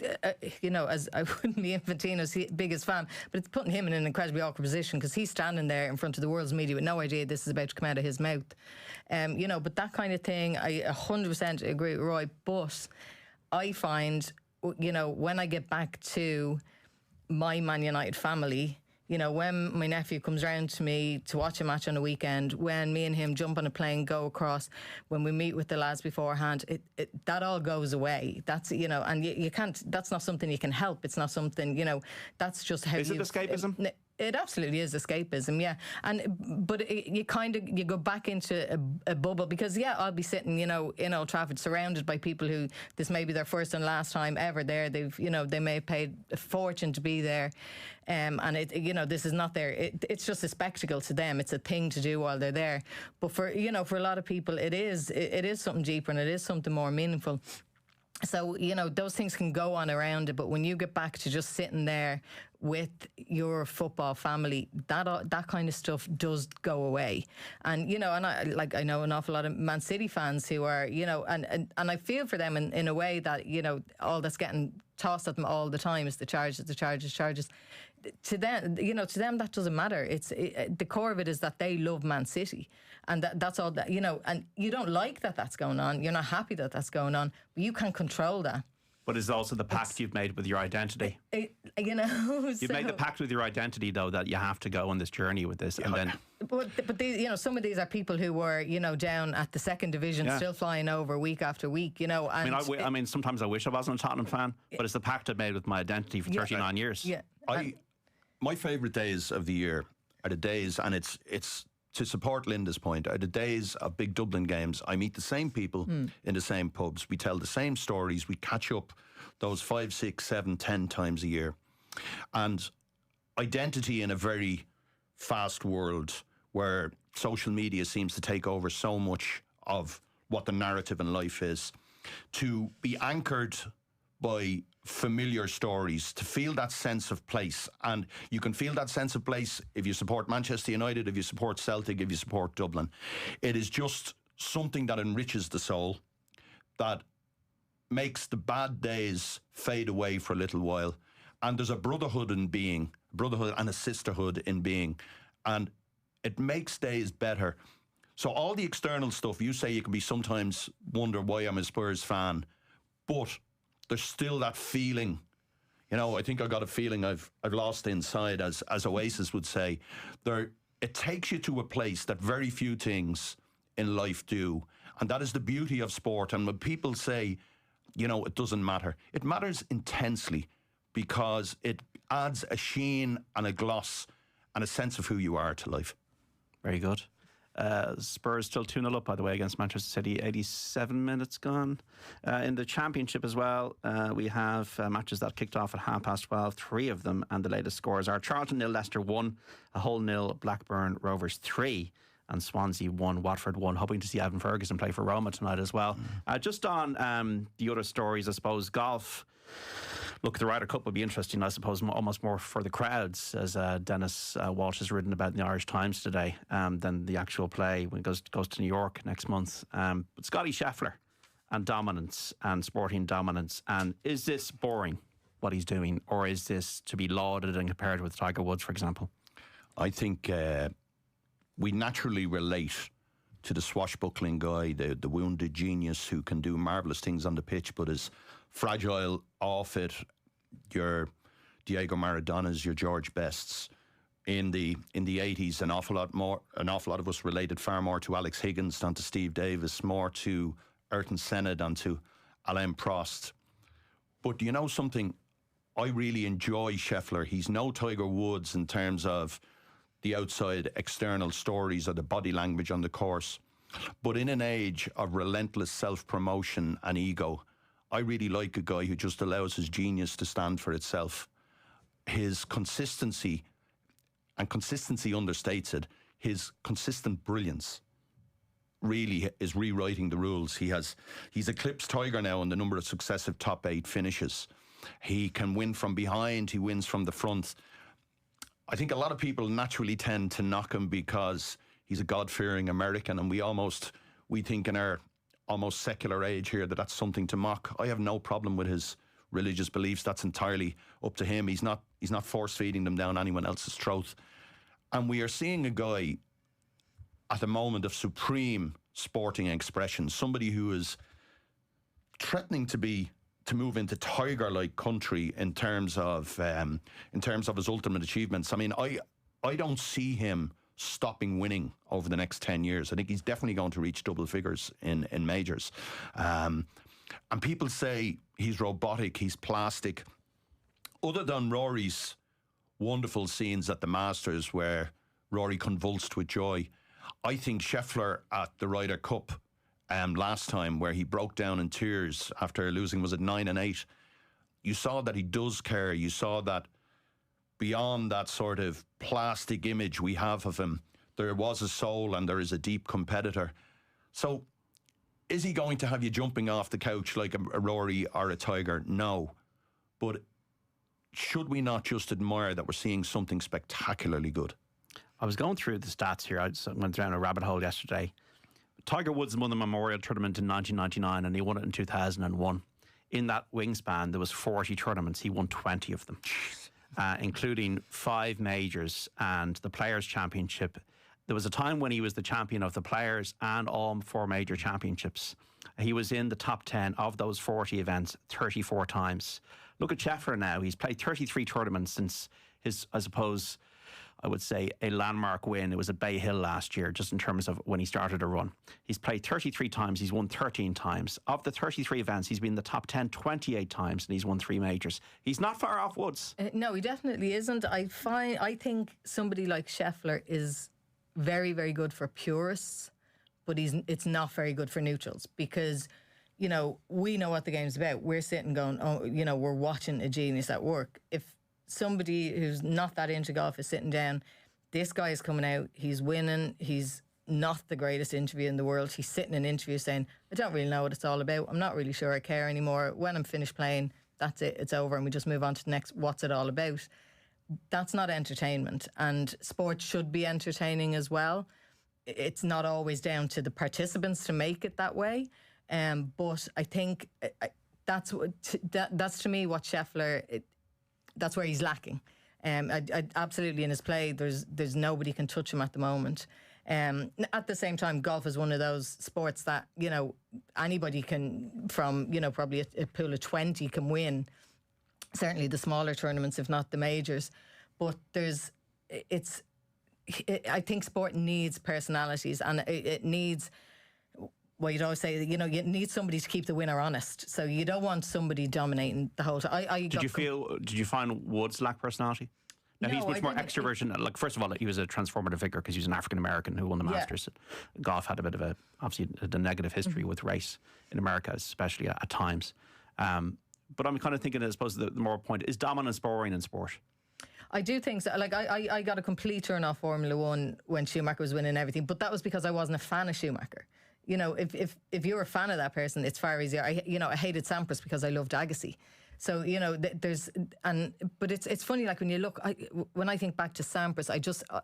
as I wouldn't be Infantino's biggest fan, but it's putting him in an incredibly awkward position, because he's standing there in front of the world's media with no idea this is about to come out of his mouth. But that kind of thing, I 100% agree with Roy. But I find, when I get back to my Man United family, when my nephew comes round to me to watch a match on a weekend, when me and him jump on a plane, go across, when we meet with the lads beforehand, that all goes away. That's, and you can't, that's not something you can help. It's not something, that's just how Is it escapism? It absolutely is escapism, yeah. But you go back into a bubble, because I'll be sitting, in Old Trafford, surrounded by people who this may be their first and last time ever there. They've, they may have paid a fortune to be there, and this is not it's just a spectacle to them. It's a thing to do while they're there. But for a lot of people, it is something deeper, and it is something more meaningful. So, those things can go on around it, but when you get back to just sitting there with your football family, that kind of stuff does go away. And, I know an awful lot of Man City fans who are, and I feel for them in a way that, all that's getting tossed at them all the time is the charges. To them, that doesn't matter. It's the core of it is that they love Man City, and that's all that, and you don't like that that's going on. You're not happy that that's going on, but you can't control that. But it's also the pact you've made with your identity. You've made the pact with your identity, though, that you have to go on this journey with this, and then. But these, some of these are people who were, down at the second division, still flying over week after week, And I mean, sometimes I wish I wasn't a Tottenham fan, but it's the pact I've made with my identity for 39 years. Yeah. my favourite days of the year are the days, and it's to support Linda's point, are the days of big Dublin games. I meet the same people in the same pubs. We tell the same stories. We catch up those 5, 6, 7, 10 times a year. And identity in a very fast world where social media seems to take over so much of what the narrative in life is, to be anchored by familiar stories, to feel that sense of place. And you can feel that sense of place if you support Manchester United, if you support Celtic, if you support Dublin. It is just something that enriches the soul, that makes the bad days fade away for a little while. And there's a brotherhood in being, brotherhood and a sisterhood in being. And it makes days better. So all the external stuff, you say you can be sometimes wonder why I'm a Spurs fan, but there's still that feeling. You know, I think I got a feeling I've lost inside, as Oasis would say. It takes you to a place that very few things in life do. And that is the beauty of sport. And when people say, you know, it doesn't matter, it matters intensely, because it adds a sheen and a gloss and a sense of who you are to life. Very good. Spurs still 2-0 up, by the way, against Manchester City. 87 minutes gone. In the Championship as well, we have matches that kicked off at 12:30, 3 of them, and the latest scores are Charlton 0, Leicester 1, Hull 0, Blackburn Rovers 3, and Swansea 1, Watford 1. Hoping to see Evan Ferguson play for Roma tonight as well. Just on the other stories, I suppose, golf. Look, the Ryder Cup will be interesting, I suppose, almost more for the crowds, as Dennis Walsh has written about in the Irish Times today, than the actual play when it goes to New York next month. But Scotty Scheffler and dominance and sporting dominance. And is this boring, what he's doing, or is this to be lauded and compared with Tiger Woods, for example? I think we naturally relate to the swashbuckling guy, the wounded genius who can do marvellous things on the pitch, but is fragile off it. Your Diego Maradonas, your George Bests. In the 80s, an awful lot of us related far more to Alex Higgins than to Steve Davis, more to Ayrton Senna than to Alain Prost. But do you know something? I really enjoy Scheffler. He's no Tiger Woods in terms of the outside external stories or the body language on the course. But in an age of relentless self-promotion and ego, I really like a guy who just allows his genius to stand for itself. His consistency, and consistency understates it, his consistent brilliance really is rewriting the rules. He's eclipsed Tiger now in the number of successive top 8 finishes. He can win from behind, he wins from the front. I think a lot of people naturally tend to knock him because he's a God-fearing American, and we think in our almost secular age here that's something to mock. I have no problem with his religious beliefs. That's entirely up to him. He's not force-feeding them down anyone else's throat. And we are seeing a guy at a moment of supreme sporting expression, somebody who is threatening to move into Tiger-like country in terms of his ultimate achievements. I mean, I don't see him stopping winning over the next 10 years. I think he's definitely going to reach double figures in majors. And people say he's robotic, he's plastic. Other than Rory's wonderful scenes at the Masters where Rory convulsed with joy, I think Scheffler at the Ryder Cup last time, where he broke down in tears after losing, was it 9 and 8? You saw that he does care. You saw that beyond that sort of plastic image we have of him, there was a soul and there is a deep competitor. So is he going to have you jumping off the couch like a Rory or a Tiger? No. But should we not just admire that we're seeing something spectacularly good? I was going through the stats here. I just went down a rabbit hole yesterday. Tiger Woods won the Memorial Tournament in 1999 and he won it in 2001. In that wingspan, there was 40 tournaments. He won 20 of them. Including 5 majors and the Players' Championship. There was a time when he was the champion of the Players and all 4 major championships. He was in the top 10 of those 40 events 34 times. Look at Scheffler now. He's played 33 tournaments since his, I suppose, I would say, a landmark win. It was at Bay Hill last year, just in terms of when he started a run. He's played 33 times, he's won 13 times. Of the 33 events, he's been in the top 10 28 times, and he's won 3 majors. He's not far off Woods. No, he definitely isn't. I think somebody like Scheffler is very, very good for purists, but it's not very good for neutrals, because, you know, we know what the game's about. We're sitting going, oh, you know, we're watching a genius at work. If somebody who's not that into golf is sitting down, this guy is coming out, he's winning, he's not the greatest interview in the world. He's sitting in an interview saying, I don't really know what it's all about. I'm not really sure I care anymore. When I'm finished playing, that's it, it's over, and we just move on to the next, what's it all about? That's not entertainment, and sport should be entertaining as well. It's not always down to the participants to make it that way, but I think that's to me what Scheffler, that's where he's lacking. I absolutely, in his play, there's nobody can touch him at the moment. At the same time, golf is one of those sports that, you know, anybody can, from, you know, probably a pool of 20 can win. Certainly the smaller tournaments, if not the majors. But I think sport needs personalities, and it needs, well, you'd always say, you know, you need somebody to keep the winner honest. So you don't want somebody dominating the whole time. Did you find Woods lack personality? Now, he's much more extroversion. Like, first of all, he was a transformative figure because he was an African American who won the Masters. Golf had a bit of obviously a negative history with race in America, especially at times. But I'm kind of thinking, I suppose, the more point is dominance boring in sport. I do think so. Like, I got a complete turn off Formula One when Schumacher was winning everything, but that was because I wasn't a fan of Schumacher. You know, if you're a fan of that person, it's far easier. I hated Sampras because I loved Agassi. So, you know, but it's funny, like when you look, when I think back to Sampras,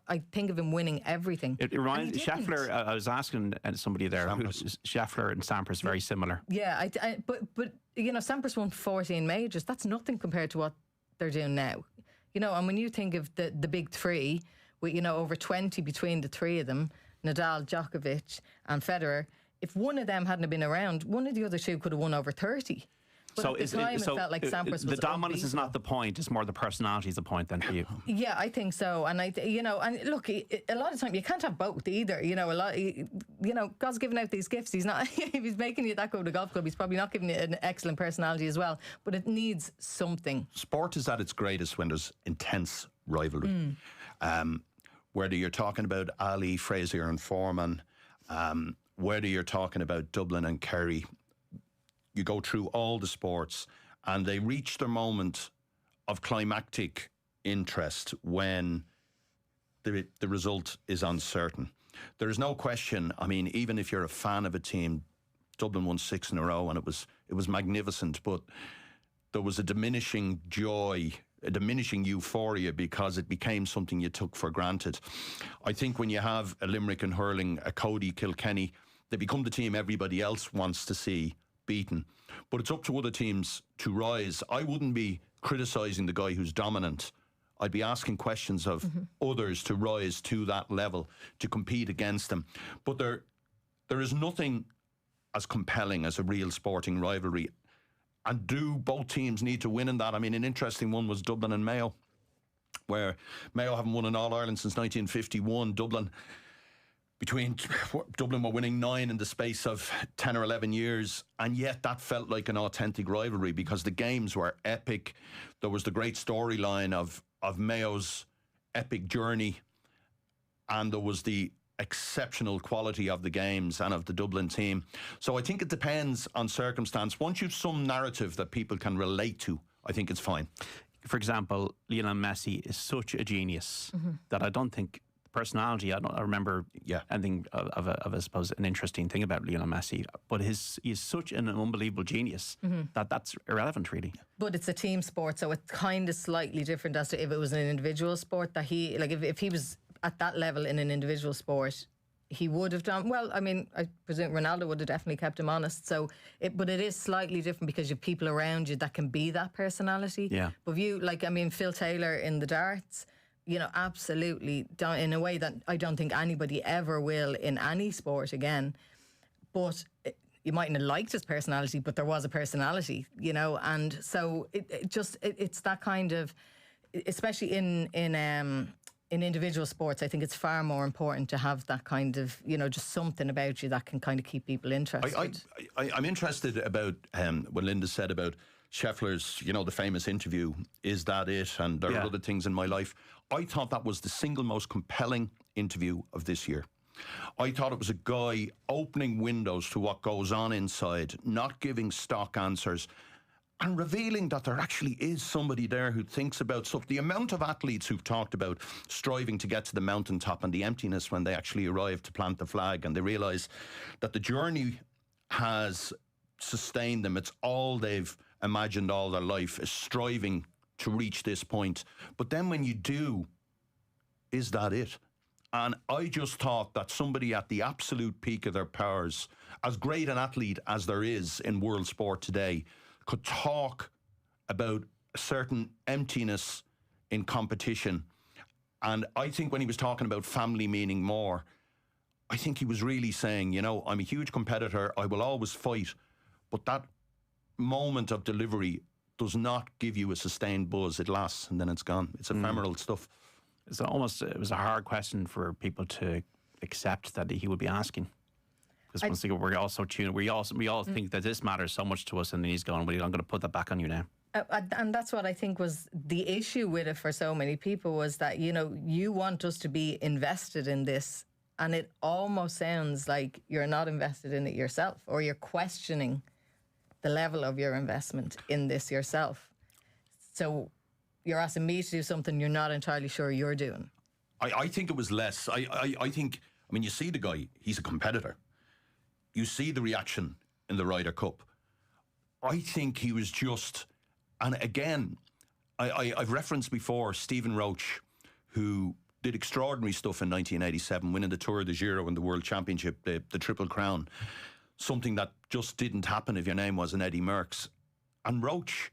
I think of him winning everything. It reminds Scheffler. I was asking somebody there, Scheffler and Sampras very similar. Yeah, but you know, Sampras won 14 majors. That's nothing compared to what they're doing now. You know, and when you think of the big three, with, you know, over 20 between the three of them, Nadal, Djokovic, and Federer, if one of them hadn't been around, one of the other two could have won over 30. But at the time, it felt like Sampras was the dominance is not the point; it's more the personality is the point then for you. Yeah, I think so. And and look, a lot of time you can't have both either. You know, God's giving out these gifts. He's not. If he's making you that go to a golf club, he's probably not giving you an excellent personality as well. But it needs something. Sport is at its greatest when there's intense rivalry. Whether you're talking about Ali, Frazier, and Foreman, whether you're talking about Dublin and Kerry. You go through all the sports and they reach their moment of climactic interest when the result is uncertain. There is no question. I mean, even if you're a fan of a team, Dublin won 6 in a row and it was magnificent, but there was a diminishing joy, a diminishing euphoria because it became something you took for granted. I think when you have a Limerick and hurling, a Cody, Kilkenny, they become the team everybody else wants to see beaten. But it's up to other teams to rise. I wouldn't be criticising the guy who's dominant. I'd be asking questions of others to rise to that level, to compete against them. But there is nothing as compelling as a real sporting rivalry. And do both teams need to win in that? I mean, an interesting one was Dublin and Mayo, where Mayo haven't won an All-Ireland since 1951. Dublin were winning 9 in the space of 10 or 11 years, and yet that felt like an authentic rivalry because the games were epic. There was the great storyline of Mayo's epic journey, and there was the exceptional quality of the games and of the Dublin team. So I think it depends on circumstance. Once you've some narrative that people can relate to, I think it's fine. For example, Lionel Messi is such a genius that I don't think personality, I remember anything of I suppose an interesting thing about Lionel Messi, but he's such an unbelievable genius that's irrelevant really. But it's a team sport, so it's kind of slightly different as to if it was an individual sport, that he, like, if he was at that level in an individual sport, he would have done well. I mean, I presume Ronaldo would have definitely kept him honest. But it is slightly different because you have people around you that can be that personality. Yeah. But Phil Taylor in the darts, you know, absolutely, in a way that I don't think anybody ever will in any sport again. But you mightn't have liked his personality, but there was a personality, you know, and so it's that kind of, especially in in individual sports, I think it's far more important to have that kind of, just something about you that can kind of keep people interested. I'm interested about what Linda said about Scheffler's, the famous interview, is that it? And there are other things in my life. I thought that was the single most compelling interview of this year. I thought it was a guy opening windows to what goes on inside, not giving stock answers, and revealing that there actually is somebody there who thinks about stuff. The amount of athletes who've talked about striving to get to the mountaintop and the emptiness when they actually arrive to plant the flag, and they realise that the journey has sustained them. It's all they've imagined all their life, is striving to reach this point. But then when you do, is that it? And I just thought that somebody at the absolute peak of their powers, as great an athlete as there is in world sport today, could talk about a certain emptiness in competition. And I think when he was talking about family meaning more, I think he was really saying, I'm a huge competitor, I will always fight, but that moment of delivery does not give you a sustained buzz. It lasts and then it's gone. It's ephemeral stuff. It was a hard question for people to accept that he would be asking. Because once again, we're all so tuned. We all think that this matters so much to us, and then he's going, well, I'm going to put that back on you now. And that's what I think was the issue with it for so many people, was that, you want us to be invested in this, and it almost sounds like you're not invested in it yourself, or you're questioning the level of your investment in this yourself. So you're asking me to do something you're not entirely sure you're doing. I think it was less. I think, you see the guy, he's a competitor. You see the reaction in the Ryder Cup. I think he was just, and again, I've referenced before Stephen Roach, who did extraordinary stuff in 1987, winning the Tour de Giro and the World Championship, the Triple Crown. Something that just didn't happen if your name wasn't Eddie Merckx. And Roach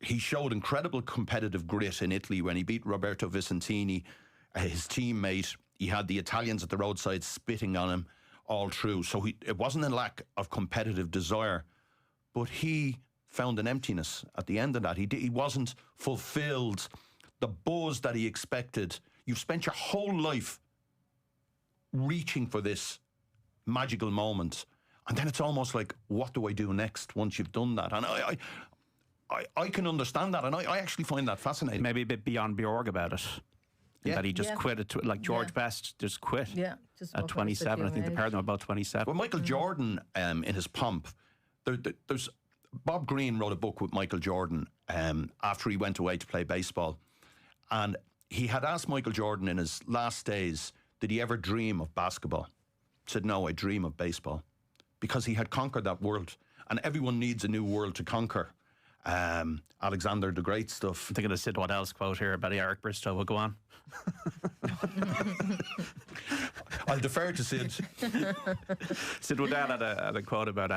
he showed incredible competitive grit in Italy when he beat Roberto Vicentini, his teammate. He had the Italians at the roadside spitting on him all through. So it wasn't a lack of competitive desire, but he found an emptiness at the end of that. He wasn't fulfilled. The buzz that he expected. You've spent your whole life reaching for this magical moment, and then it's almost like, what do I do next once you've done that? And I can understand that, and I actually find that fascinating. Maybe a bit beyond Bjorg about it. Yeah. That he just quit it, like George Best just quit at 27. I think the pair of them about 27. Well, Michael Jordan, in his pomp, there's Bob Greene wrote a book with Michael Jordan after he went away to play baseball, and he had asked Michael Jordan in his last days, did he ever dream of basketball? He said, no, I dream of baseball, because he had conquered that world, and everyone needs a new world to conquer. Alexander the Great stuff. I'm thinking of Sid Waddell's quote here about Eric Bristow. Will go on. I'll defer to Sid. Sid Waddell had a quote about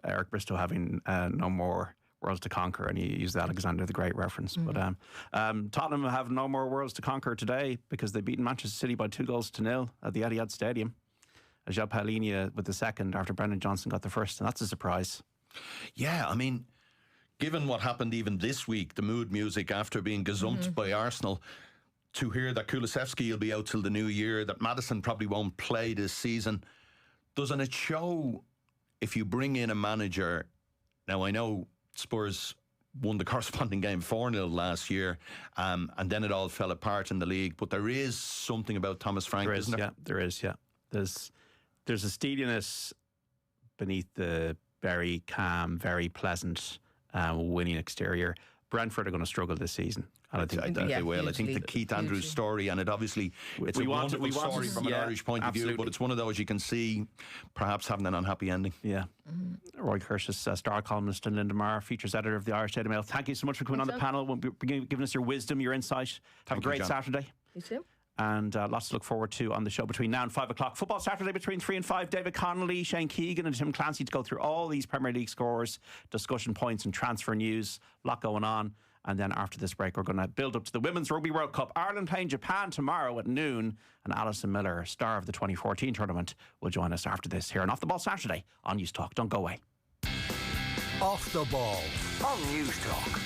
Eric Bristow having no more worlds to conquer, and he used the Alexander the Great reference. But Tottenham have no more worlds to conquer today because they beat Manchester City by 2-0 at the Etihad Stadium. João Paulinho with the second after Brendan Johnson got the first, and that's a surprise. Yeah, given what happened even this week, the mood music after being gazumped by Arsenal, to hear that Kulusevski will be out till the new year, that Maddison probably won't play this season, doesn't it show, if you bring in a manager... Now, I know Spurs won the corresponding game 4-0 last year, and then it all fell apart in the league, but there is something about Thomas Frank, isn't there? Yeah, there is, yeah. There's a steadiness beneath the very calm, very pleasant... winning exterior. Brentford are going to struggle this season, and I think they will. I think the Keith Andrews story, and it's a wonderful story from an Irish point of view, but it's one of those you can see perhaps having an unhappy ending. Yeah. Roy Curtis, star columnist, and Linda Maher, features editor of the Irish Daily Mail. Thank you so much for coming on the panel, giving us your wisdom, your insight. Have a great Saturday. You too. And lots to look forward to on the show between now and 5 o'clock. Football Saturday between 3 and 5. David Connolly, Shane Keegan and Tim Clancy to go through all these Premier League scores, discussion points and transfer news. A lot going on. And then after this break, we're going to build up to the Women's Rugby World Cup. Ireland playing Japan tomorrow at noon. And Alison Miller, star of the 2014 tournament, will join us after this here on Off the Ball Saturday on News Talk. Don't go away. Off the Ball on News Talk.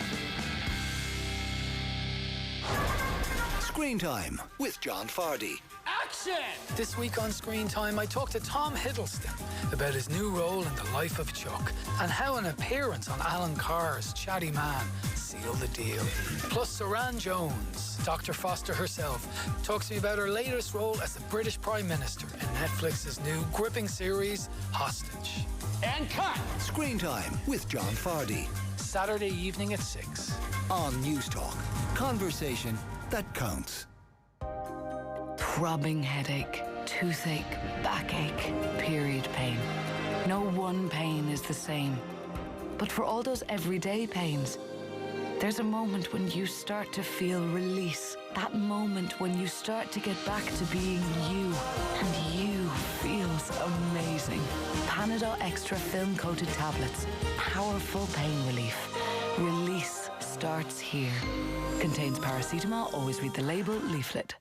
Screen Time with John Fardy. Action! This week on Screen Time, I talked to Tom Hiddleston about his new role in the life of Chuck and how an appearance on Alan Carr's Chatty Man sealed the deal. Plus, Saran Jones, Dr. Foster herself, talks to me about her latest role as the British Prime Minister in Netflix's new gripping series, Hostage. And cut! Screen Time with John Fardy. Saturday evening at 6. On News Talk. Conversation that counts. Throbbing headache, toothache, backache, period pain. No one pain is the same. But for all those everyday pains, there's a moment when you start to feel release. That moment when you start to get back to being you. And you feels amazing. Panadol Extra film-coated tablets. Powerful pain relief. Release starts here. Contains paracetamol. Always read the label, leaflet.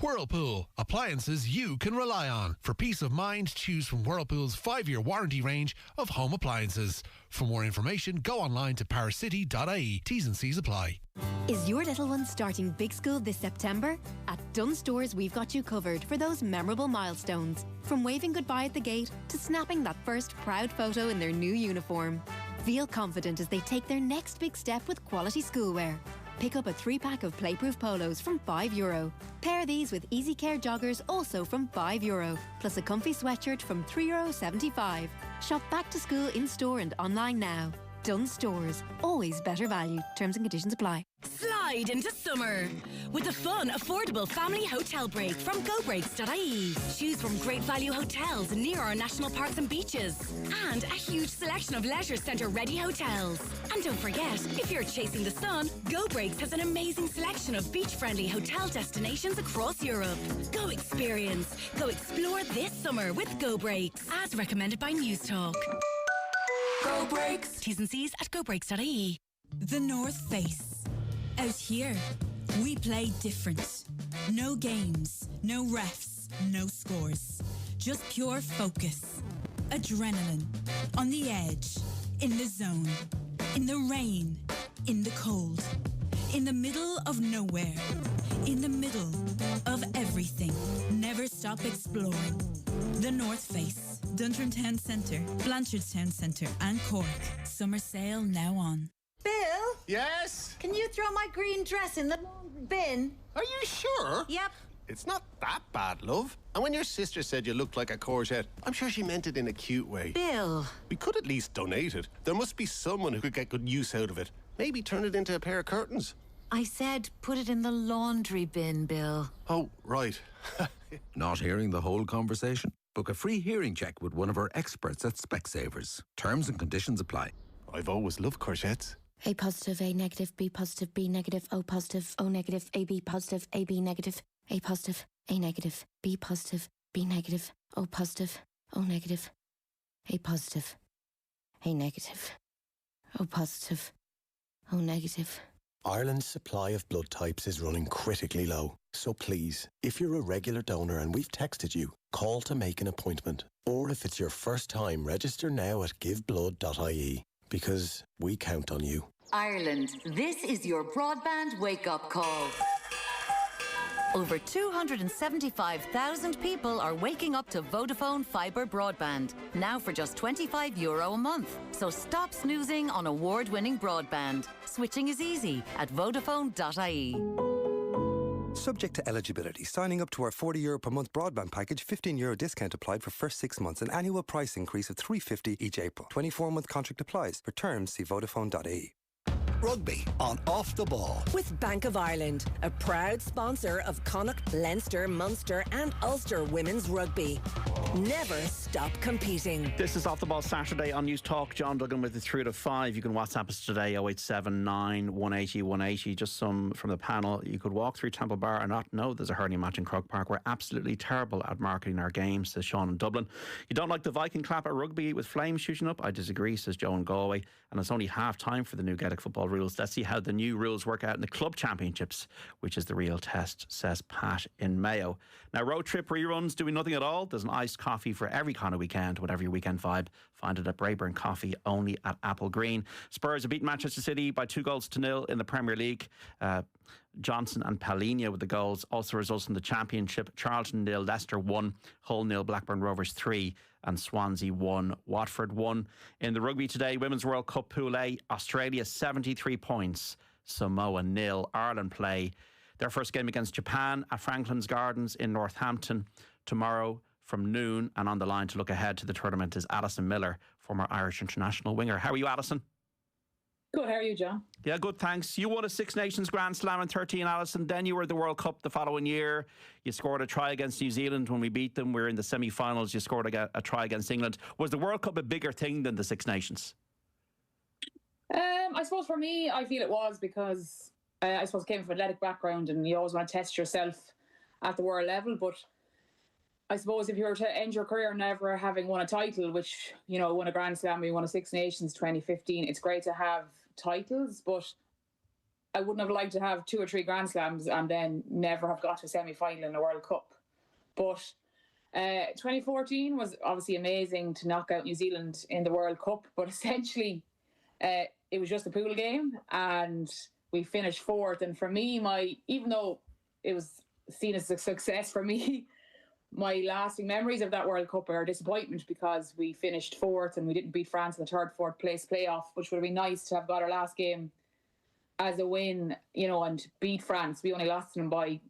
Whirlpool, appliances you can rely on. For peace of mind, choose from Whirlpool's 5-year warranty range of home appliances. For more information, go online to paracity.ie. T's and C's apply. Is your little one starting big school this September? At Dunnes Stores, we've got you covered for those memorable milestones. From waving goodbye at the gate to snapping that first proud photo in their new uniform. Feel confident as they take their next big step with quality schoolwear. Pick up a 3-pack of Playproof polos from €5. Pair these with Easy Care joggers also from €5. Plus a comfy sweatshirt from €3.75. Shop back to school in-store and online now. Dunnes Stores. Always better value. Terms and conditions apply. Slide into summer with a fun, affordable family hotel break from gobreaks.ie. Choose from great value hotels near our national parks and beaches and a huge selection of leisure centre ready hotels. And don't forget, if you're chasing the sun, Go Breaks has an amazing selection of beach-friendly hotel destinations across Europe. Go experience, go explore this summer with Go Breaks, as recommended by News Talk. Go Breaks. T's and C's at gobreaks.ie. The North Face. Out here, we play different. No games, no refs, no scores. Just pure focus. Adrenaline. On the edge. In the zone. In the rain. In the cold. In the middle of nowhere. In the middle of everything. Never stop exploring. The North Face. Dundrum Town Centre, Blanchardstown Centre and Cork. Summer sale now on. Bill? Yes? Can you throw my green dress in the bin? Are you sure? Yep. It's not that bad, love. And when your sister said you looked like a courgette, I'm sure she meant it in a cute way. Bill. We could at least donate it. There must be someone who could get good use out of it. Maybe turn it into a pair of curtains. I said put it in the laundry bin, Bill. Oh, right. Not hearing the whole conversation? Book a free hearing check with one of our experts at Specsavers. Terms and conditions apply. I've always loved courgettes. A positive, A negative, B positive, B negative, O positive, O negative, AB positive, AB negative, A positive, A negative, B positive, B negative, O positive, O negative, A positive, A negative, O positive, O negative. Ireland's supply of blood types is running critically low. So please, if you're a regular donor and we've texted you, call to make an appointment. Or if it's your first time, register now at giveblood.ie, because we count on you. Ireland, this is your broadband wake-up call. Over 275,000 people are waking up to Vodafone Fibre broadband, now for just €25 a month. So stop snoozing on award-winning broadband. Switching is easy at Vodafone.ie. Subject to eligibility, signing up to our €40 per month broadband package, €15 discount applied for first 6 months, an annual price increase of $3.50 each April. 24-month contract applies. For terms, see Vodafone.ie. Rugby on Off the Ball. With Bank of Ireland, a proud sponsor of Connacht, Leinster, Munster and Ulster Women's Rugby. Never stop competing. This is Off the Ball Saturday on News Talk. John Duggan with you through to 5. You can WhatsApp us today, 0879 180 180. Just some from the panel. You could walk through Temple Bar and not know there's a hurling match in Croke Park. We're absolutely terrible at marketing our games, says Sean in Dublin. You don't like the Viking clap at rugby with flames shooting up? I disagree, says Joe in Galway. And it's only half time for the new Gaelic football rules. Let's see how the new rules work out in the club championships, which is the real test, says Pat in Mayo. Now, road trip reruns doing nothing at all. There's an iced coffee for every kind of weekend, whatever your weekend vibe. Find it at Brayburn Coffee, only at Apple Green. Spurs have beaten Manchester City by 2-0 in the Premier League. Johnson and Palhinha with the goals. Also results in the Championship: Charlton 0, Leicester 1, Hull 0, Blackburn Rovers 3, and Swansea 1, Watford 1. In the rugby today, Women's World Cup Pool A, Australia 73 points, Samoa 0. Ireland play their first game against Japan at Franklin's Gardens in Northampton tomorrow from noon. And on the line to look ahead to the tournament is Alison Miller, former Irish international winger. How are you, Alison? Good, how are you, John? Yeah, good, thanks. You won a Six Nations Grand Slam in 13, Alison. Then you were at the World Cup the following year. You scored a try against New Zealand when we beat them. We were in the semi-finals. You scored a try against England. Was the World Cup a bigger thing than the Six Nations? I suppose for me, I feel it was because I suppose I came from an athletic background and you always want to test yourself at the world level. But I suppose if you were to end your career never having won a title, which, you know, won a Grand Slam, we won a Six Nations 2015, it's great to have titles, but I wouldn't have liked to have 2 or 3 Grand Slams and then never have got to a semi-final in a World Cup. But 2014 was obviously amazing to knock out New Zealand in the World Cup, but essentially it was just a pool game and we finished 4th. And for me, even though it was seen as a success for me, my lasting memories of that World Cup are a disappointment because we finished 4th and we didn't beat France in the 3rd, 4th place playoff, which would have been nice to have got our last game as a win, you know, and beat France. We only lost them by,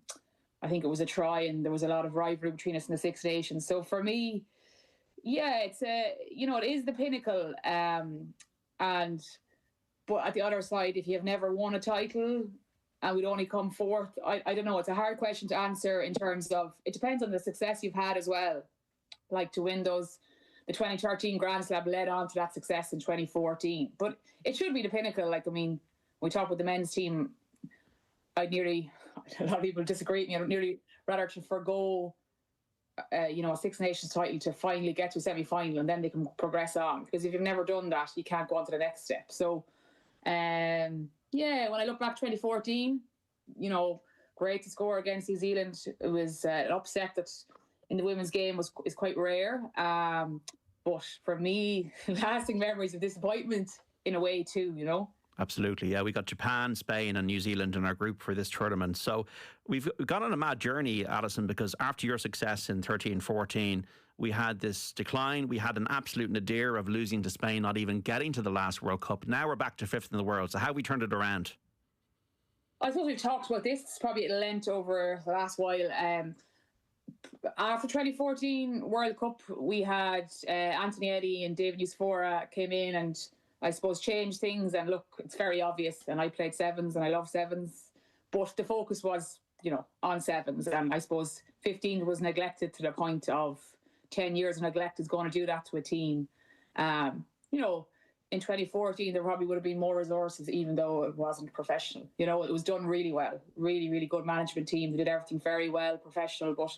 I think it was a try, and there was a lot of rivalry between us in the Six Nations. So for me, yeah, it's it is the pinnacle. But at the other side, if you have never won a title and we'd only come 4th, I don't know. It's a hard question to answer in terms of, it depends on the success you've had as well. Like to win the 2013 Grand Slam led on to that success in 2014. But it should be the pinnacle. Like, I mean, when we talk with the men's team, a lot of people disagree with me, I'd nearly rather to forgo, a Six Nations title to finally get to a semi-final and then they can progress on. Because if you've never done that, you can't go on to the next step. So, when I look back 2014, great to score against New Zealand. It was an upset that in the women's game is quite rare. But for me, lasting memories of disappointment in a way too, Absolutely, yeah. We got Japan, Spain and New Zealand in our group for this tournament. So we've gone on a mad journey, Alison, because after your success in 13-14, we had this decline. We had an absolute nadir of losing to Spain, not even getting to the last World Cup. Now we're back to 5th in the world. So how have we turned it around? I suppose we've talked about this probably at length over the last while. After 2014 World Cup, we had Anthony Eddy and David Eusfora came in and I suppose changed things. And look, it's very obvious. And I played sevens and I love sevens. But the focus was, on sevens. And I suppose 15 was neglected to the point of 10 years of neglect is going to do that to a team. In 2014, there probably would have been more resources, even though it wasn't professional. It was done really well. Really, really good management team. They did everything very well, professional. But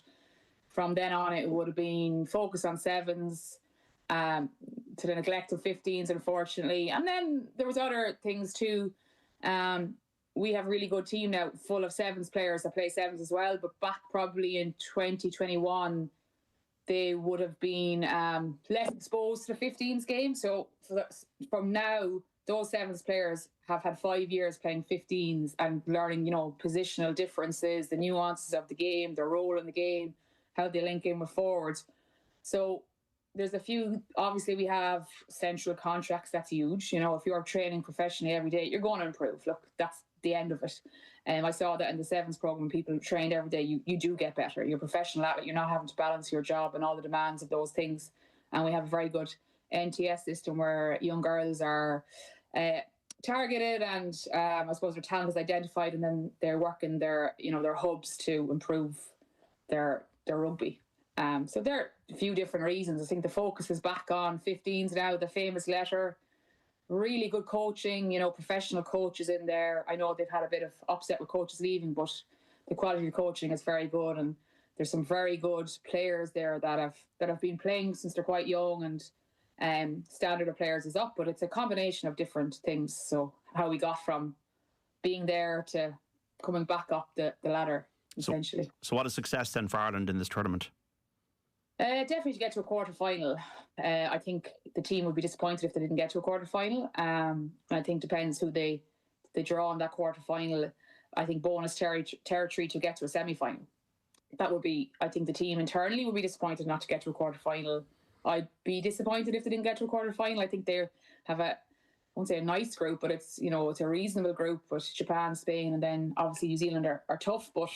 from then on, it would have been focused on sevens, to the neglect of 15s, unfortunately. And then there was other things too. We have a really good team now, full of sevens players that play sevens as well. But back probably in 2021, they would have been less exposed to the 15s game. So from now, those sevens players have had 5 years playing 15s and learning, positional differences, the nuances of the game, their role in the game, how they link in with forwards. So there's a few, obviously we have central contracts, that's huge. If you're training professionally every day, you're going to improve. Look, that's the end of it. I saw that in the sevens program, people trained every day, you do get better. You're a professional athlete, you're not having to balance your job and all the demands of those things. And we have a very good NTS system where young girls are targeted and I suppose their talent is identified and then they're working their hubs to improve their rugby. So there are a few different reasons. I think the focus is back on 15s now, the famous letter. Really good coaching, professional coaches in there. I know they've had a bit of upset with coaches leaving, but the quality of coaching is very good. And there's some very good players there that have been playing since they're quite young, and standard of players is up. But it's a combination of different things. So how we got from being there to coming back up the ladder, essentially. So what a success then for Ireland in this tournament? Definitely to get to a quarter final. I think the team would be disappointed if they didn't get to a quarter final. I think depends who they draw in that quarter final. I think, bonus territory to get to a semi-final. That would be, I think the team internally would be disappointed not to get to a quarter-final. I'd be disappointed if they didn't get to a quarter-final. I think they have I won't say a nice group, but it's it's a reasonable group. But Japan, Spain, and then obviously New Zealand are tough. But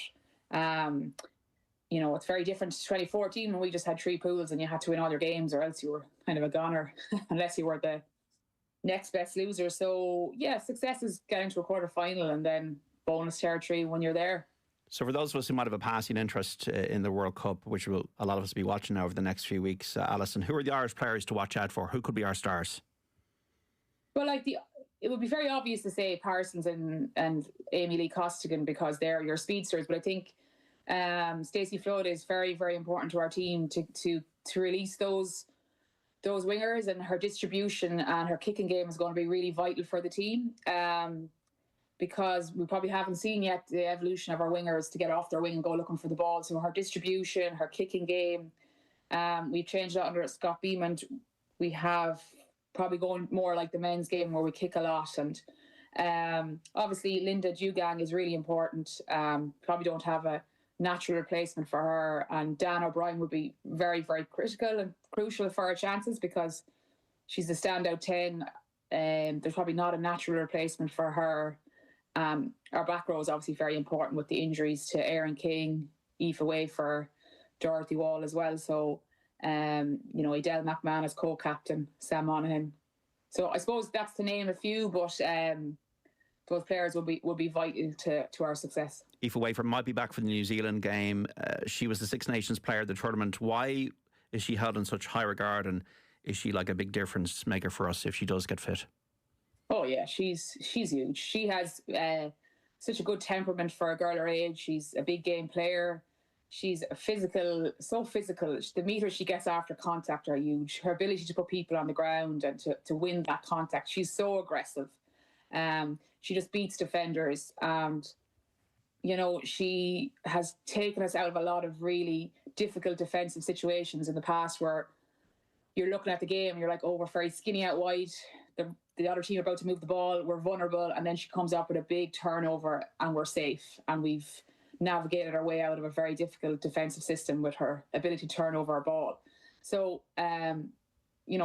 it's very different to 2014 when we just had 3 pools and you had to win all your games, or else you were kind of a goner, unless you were the next best loser. So yeah, success is getting to a quarter-final and then bonus territory when you're there. So for those of us who might have a passing interest in the World Cup, which will a lot of us be watching now over the next few weeks, Alison, who are the Irish players to watch out for? Who could be our stars? Well, it would be very obvious to say Parsons and Amy Lee Costigan because they're your speedsters. But I think Stacey Flood is very, very important to our team to release those wingers, and her distribution and her kicking game is going to be really vital for the team. Because we probably haven't seen yet the evolution of our wingers to get off their wing and go looking for the ball. So her distribution, her kicking game, we've changed that under Scott Beeman. We have probably going more like the men's game where we kick a lot. And obviously Linda Duggan is really important. Probably don't have a natural replacement for her. And Dan O'Brien would be very, very critical and crucial for our chances because she's the standout 10. There's probably not a natural replacement for her. Our back row is obviously very important with the injuries to Erin King, Aoife Wafer, Dorothy Wall as well. So, Adele McMahon as co-captain, Sam Monaghan. So I suppose that's to name a few, but those players will be vital to our success. Aoife Wafer might be back for the New Zealand game. She was the Six Nations player of the tournament. Why is she held in such high regard, and is she like a big difference maker for us if she does get fit? Oh yeah, she's huge. She has such a good temperament for a girl her age. She's a big game player. She's so physical. The meters she gets after contact are huge. Her ability to put people on the ground and to win that contact. She's so aggressive. She just beats defenders. And, she has taken us out of a lot of really difficult defensive situations in the past where you're looking at the game and you're like, oh, we're very skinny out wide. The other team are about to move the ball. We're vulnerable. And then she comes up with a big turnover and we're safe. And we've navigated our way out of a very difficult defensive system with her ability to turn over our ball. So,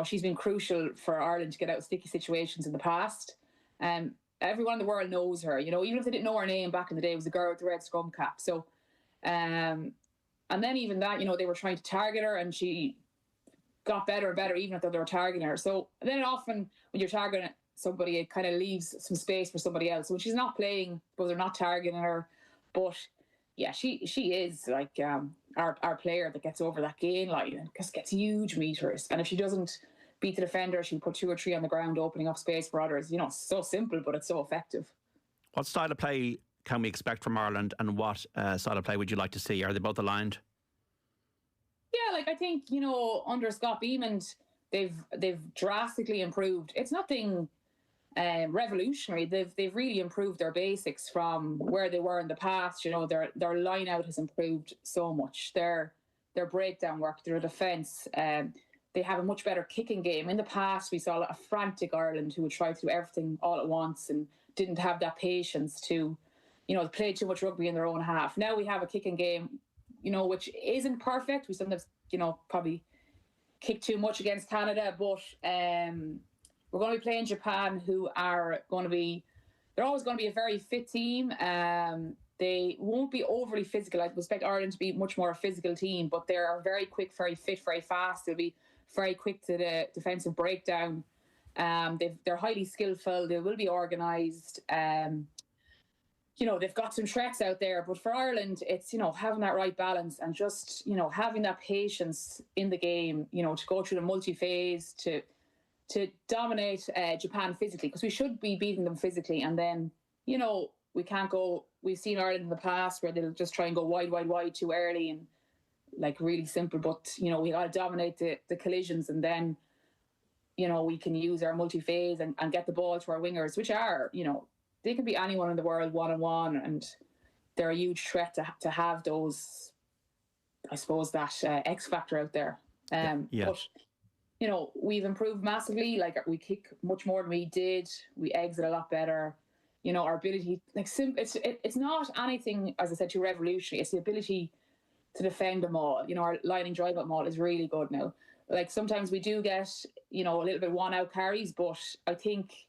she's been crucial for Ireland to get out of sticky situations in the past. Everyone in the world knows her. Even if they didn't know her name back in the day, it was the girl with the red scrum cap. So, and then even that, they were trying to target her and she got better and better, even if they were targeting her. So then often when you're targeting somebody, it kind of leaves some space for somebody else. So when she's not playing, but they're not targeting her. But yeah, she is like our player that gets over that gain line and just gets huge meters. And if she doesn't beat the defender, she'll put 2 or 3 on the ground, opening up space for others. It's so simple, but it's so effective. What style of play can we expect from Ireland, and what style of play would you like to see? Are they both aligned? Yeah, I think, under Scott Beeman, they've drastically improved. It's nothing revolutionary. They've really improved their basics from where they were in the past. Their line out has improved so much. Their breakdown work, their defence, they have a much better kicking game. In the past, we saw a frantic Ireland who would try to do everything all at once and didn't have that patience to, play too much rugby in their own half. Now we have a kicking game, which isn't perfect. We sometimes, probably kick too much against Canada, but we're going to be playing Japan, who are going to be, they're always going to be a very fit team. They won't be overly physical. I expect Ireland to be much more a physical team, but they're very quick, very fit, very fast. They'll be very quick to the defensive breakdown. They're highly skillful. They will be organised. They've got some threats out there, but for Ireland, it's, having that right balance and just, having that patience in the game, to go through the multi-phase, to dominate Japan physically, because we should be beating them physically. And then, we can't go, we've seen Ireland in the past where they'll just try and go wide too early and really simple, but, we got to dominate the collisions, and then, we can use our multi-phase and get the ball to our wingers, which are, they can be anyone in the world one-on-one, and they're a huge threat to have those, I suppose, that X factor out there. But, we've improved massively. We kick much more than we did. We exit a lot better. You know, our ability, like, it's not anything, as I said, too revolutionary. It's the ability to defend them all. You know, our lining drive up maul is really good now. Like, sometimes we do get, you know, a little bit one-out carries, but I think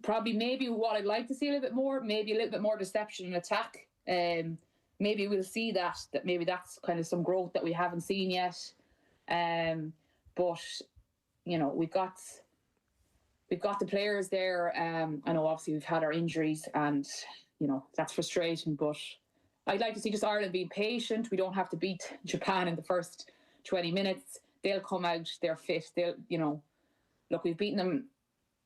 probably maybe what I'd like to see a little bit more, maybe a little bit more deception and attack. Maybe we'll see that maybe that's kind of some growth that we haven't seen yet. But, you know, we've got the players there. I know obviously we've had our injuries and, you know, that's frustrating, but I'd like to see just Ireland being patient. We don't have to beat Japan in the first 20 minutes. They'll come out, they're fit. They'll, you know, look, we've beaten them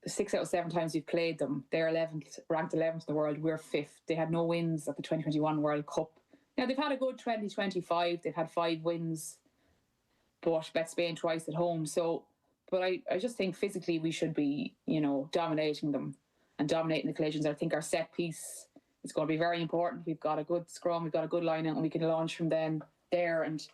6 out of 7 times we've played them. They're 11th, ranked 11th in the world. We're 5th. They had no wins at the 2021 World Cup. Now, they've had a good 2025. They've had 5 wins, but bet Spain twice at home. So, but I just think physically we should be, you know, dominating them and dominating the collisions. I think our set piece is going to be very important. We've got a good scrum, we've got a good line out, and we can launch from there and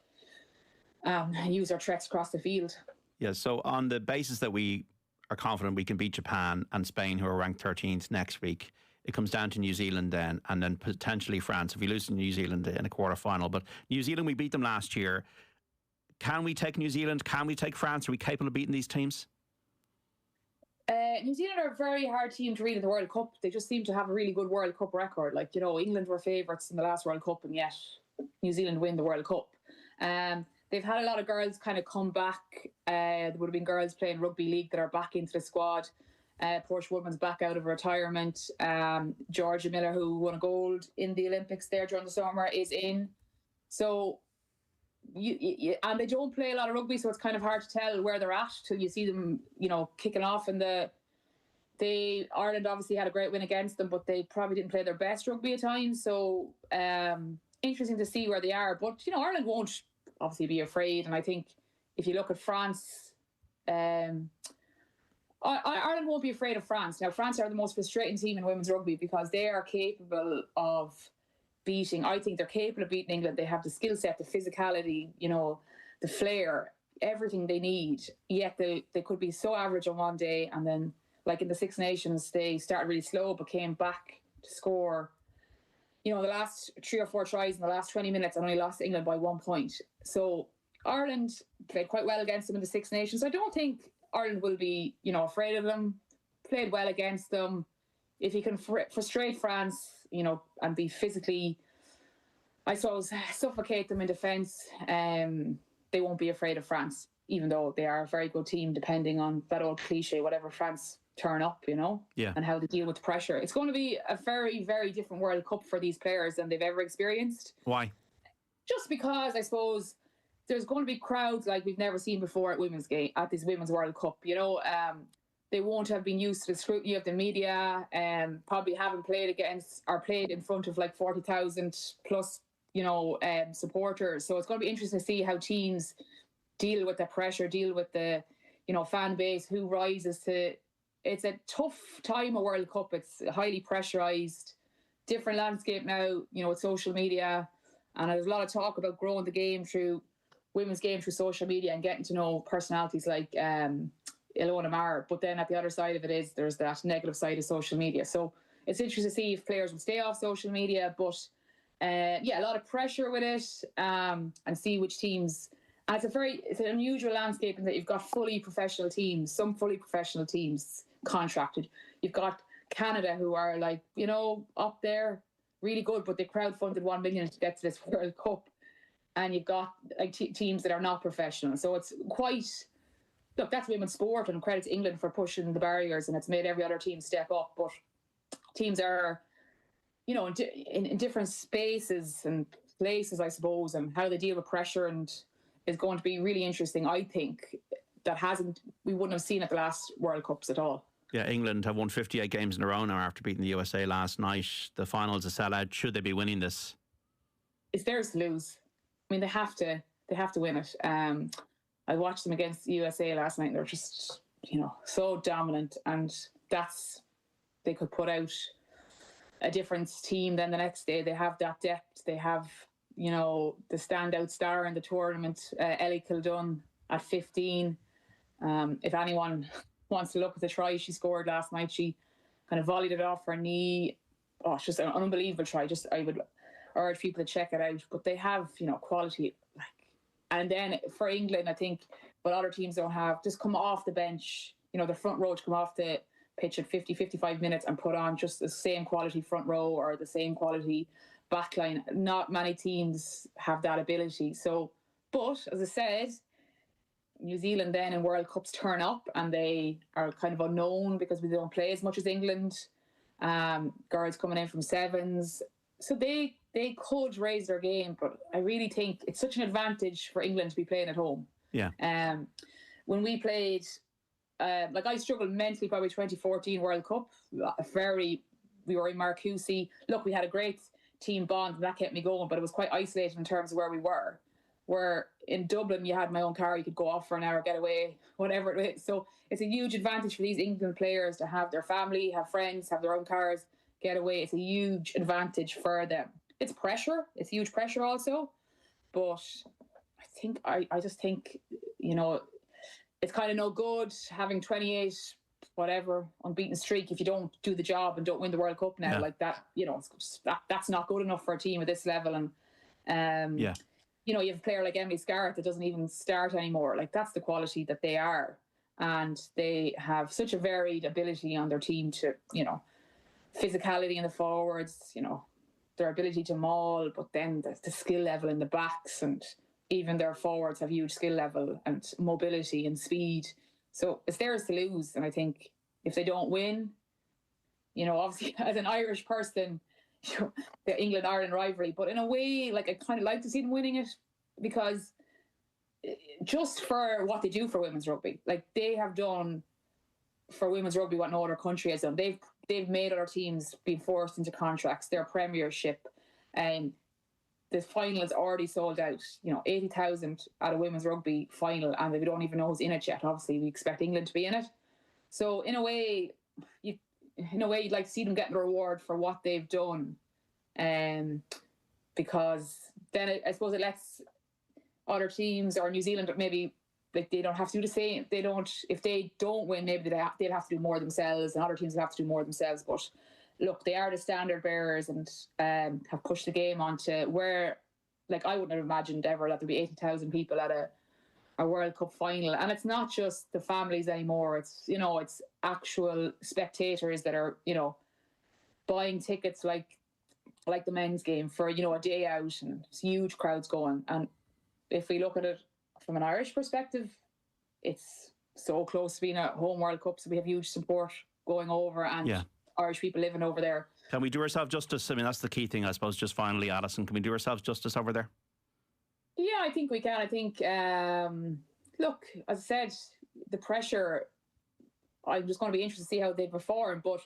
use our treks across the field. Yeah, so on the basis that we are confident we can beat Japan and Spain, who are ranked 13th next week, it comes down to New Zealand then, and then potentially France if we lose to New Zealand in a quarter-final. But New Zealand, we beat them last year. Can we take New Zealand? Can we take France? Are we capable of beating these teams? New Zealand are a very hard team to read in the World Cup. They just seem to have a really good World Cup record. Like, you know, England were favourites in the last World Cup, and yet New Zealand win the World Cup. They've had a lot of girls kind of come back. There would have been girls playing rugby league that are back into the squad. Portia Woodman's back out of retirement. Georgia Miller, who won a gold in the Olympics there during the summer, is in. So, and they don't play a lot of rugby, so it's kind of hard to tell where they're at till you see them, you know, kicking off. And Ireland obviously had a great win against them, but they probably didn't play their best rugby at times. So, interesting to see where they are. But, you know, Ireland won't obviously be afraid. And I think if you look at France, Ireland won't be afraid of France. Now, France are the most frustrating team in women's rugby because they are capable of beating. I think they're capable of beating England. They have the skill set, the physicality, you know, the flair, everything they need. Yet they could be so average on one day, and then, like in the Six Nations, they started really slow but came back to score, you know, the last 3 or 4 tries in the last 20 minutes and only lost to England by 1 point. So Ireland played quite well against them in the Six Nations. I don't think Ireland will be, you know, afraid of them. Played well against them. If you can frustrate France, you know, and be physically, I suppose, suffocate them in defence, they won't be afraid of France, even though they are a very good team, depending on that old cliche, whatever France turn up, you know, and how they deal with the pressure. It's going to be a very, very different World Cup for these players than they've ever experienced. Why? Just because, I suppose, there's going to be crowds like we've never seen before at this Women's World Cup, you know. They won't have been used to the scrutiny of the media, probably haven't played against or played in front of like 40,000 plus, you know, supporters. So it's going to be interesting to see how teams deal with the pressure, deal with the, you know, fan base, who rises to. It's a tough time, a World Cup. It's highly pressurised, different landscape now, you know, with social media. And there's a lot of talk about growing the game through women's game through social media and getting to know personalities like Ilona Maher. But then at the other side of it there's that negative side of social media. So it's interesting to see if players will stay off social media. But a lot of pressure with it, and see which teams. And it's an unusual landscape in that you've got fully professional teams, some fully professional teams contracted. You've got Canada, who are like, you know, up there, really good, but they crowdfunded 1 million to get to this World Cup. And you've got like teams that are not professional. So it's quite, look, that's women's sport, and credit to England for pushing the barriers, and it's made every other team step up. But teams are, you know, in different spaces and places, I suppose, and how they deal with pressure and is going to be really interesting. I think we wouldn't have seen at the last World Cups at all. Yeah, England have won 58 games in a row now after beating the USA last night. The final's a sellout. Should they be winning this? It's theirs to lose. I mean, they have to win it. I watched them against the USA last night, and they're just, you know, so dominant, and they could put out a different team. Then the next day they have that depth. They have, you know, the standout star in the tournament, Ellie Kildun at 15. If anyone wants to look at the try she scored last night, she kind of volleyed it off her knee. Oh, it's just an unbelievable try. I would urge people to check it out. But they have, quality. And then for England, I think what other teams don't have, just come off the bench, the front row to come off the pitch at 50, 55 minutes and put on just the same quality front row or the same quality backline. Not many teams have that ability. So, but as I said, New Zealand then in World Cups turn up and they are kind of unknown because we don't play as much as England. Girls coming in from sevens. So they could raise their game, but I really think it's such an advantage for England to be playing at home. Yeah. When we played, I struggled mentally probably 2014 World Cup. We were in Marcoussis. Look, we had a great team bond and that kept me going, but it was quite isolated in terms of where we were. Where in Dublin, you had my own car, you could go off for an hour, get away, whatever it is. So it's a huge advantage for these England players to have their family, have friends, have their own cars, get away. It's a huge advantage for them. It's pressure. It's huge pressure also. But I just think, it's kind of no good having 28, whatever, unbeaten streak if you don't do the job and don't win the World Cup now. Like that, that's not good enough for a team at this level. And, you have a player like Emily Scarrett that doesn't even start anymore. Like, that's the quality that they are. And they have such a varied ability on their team to, physicality in the forwards, their ability to maul, but then the skill level in the backs, and even their forwards have huge skill level and mobility and speed. So it's theirs to lose. And I think if they don't win, obviously as an Irish person, the England-Ireland rivalry, but in a way, I kind of like to see them winning it, because just for what they do for women's rugby, they have done for women's rugby what no other country has done. They've made other teams be forced into contracts, their premiership, and the final is already sold out. 80,000 at a women's rugby final, and we don't even know who's in it yet. Obviously, we expect England to be in it. So in a way, you'd like to see them getting the reward for what they've done, because then I suppose it lets other teams or New Zealand maybe they don't have to do the same. If they don't win, maybe they'll have to do more themselves, and other teams will have to do more themselves. But look, they are the standard bearers and have pushed the game onto where, I wouldn't have imagined ever that there'd be 80,000 people at a World Cup final. And it's not just the families anymore. It's, it's actual spectators that are, buying tickets like the men's game for, a day out, and it's huge crowds going. And if we look at it from an Irish perspective, it's so close to being a home World Cup. So we have huge support going over, and Irish people living over there. Can we do ourselves justice? I mean, that's the key thing, I suppose. Just finally, Alison, can we do ourselves justice over there? Yeah, I think we can. I think, look, as I said, the pressure, I'm just going to be interested to see how they perform. But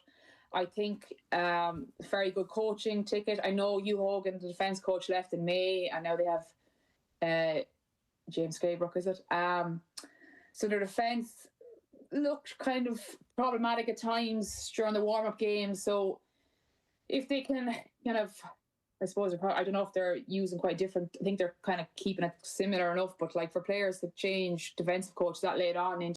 I think very good coaching ticket. I know Hugh Hogan, the defence coach, left in May, and now they have James Faybrook, is it? So their defence looked kind of problematic at times during the warm-up games. So if they can kind of, I suppose, I don't know if they're using quite different, I think they're kind of keeping it similar enough, but for players to change defensive coach that late on into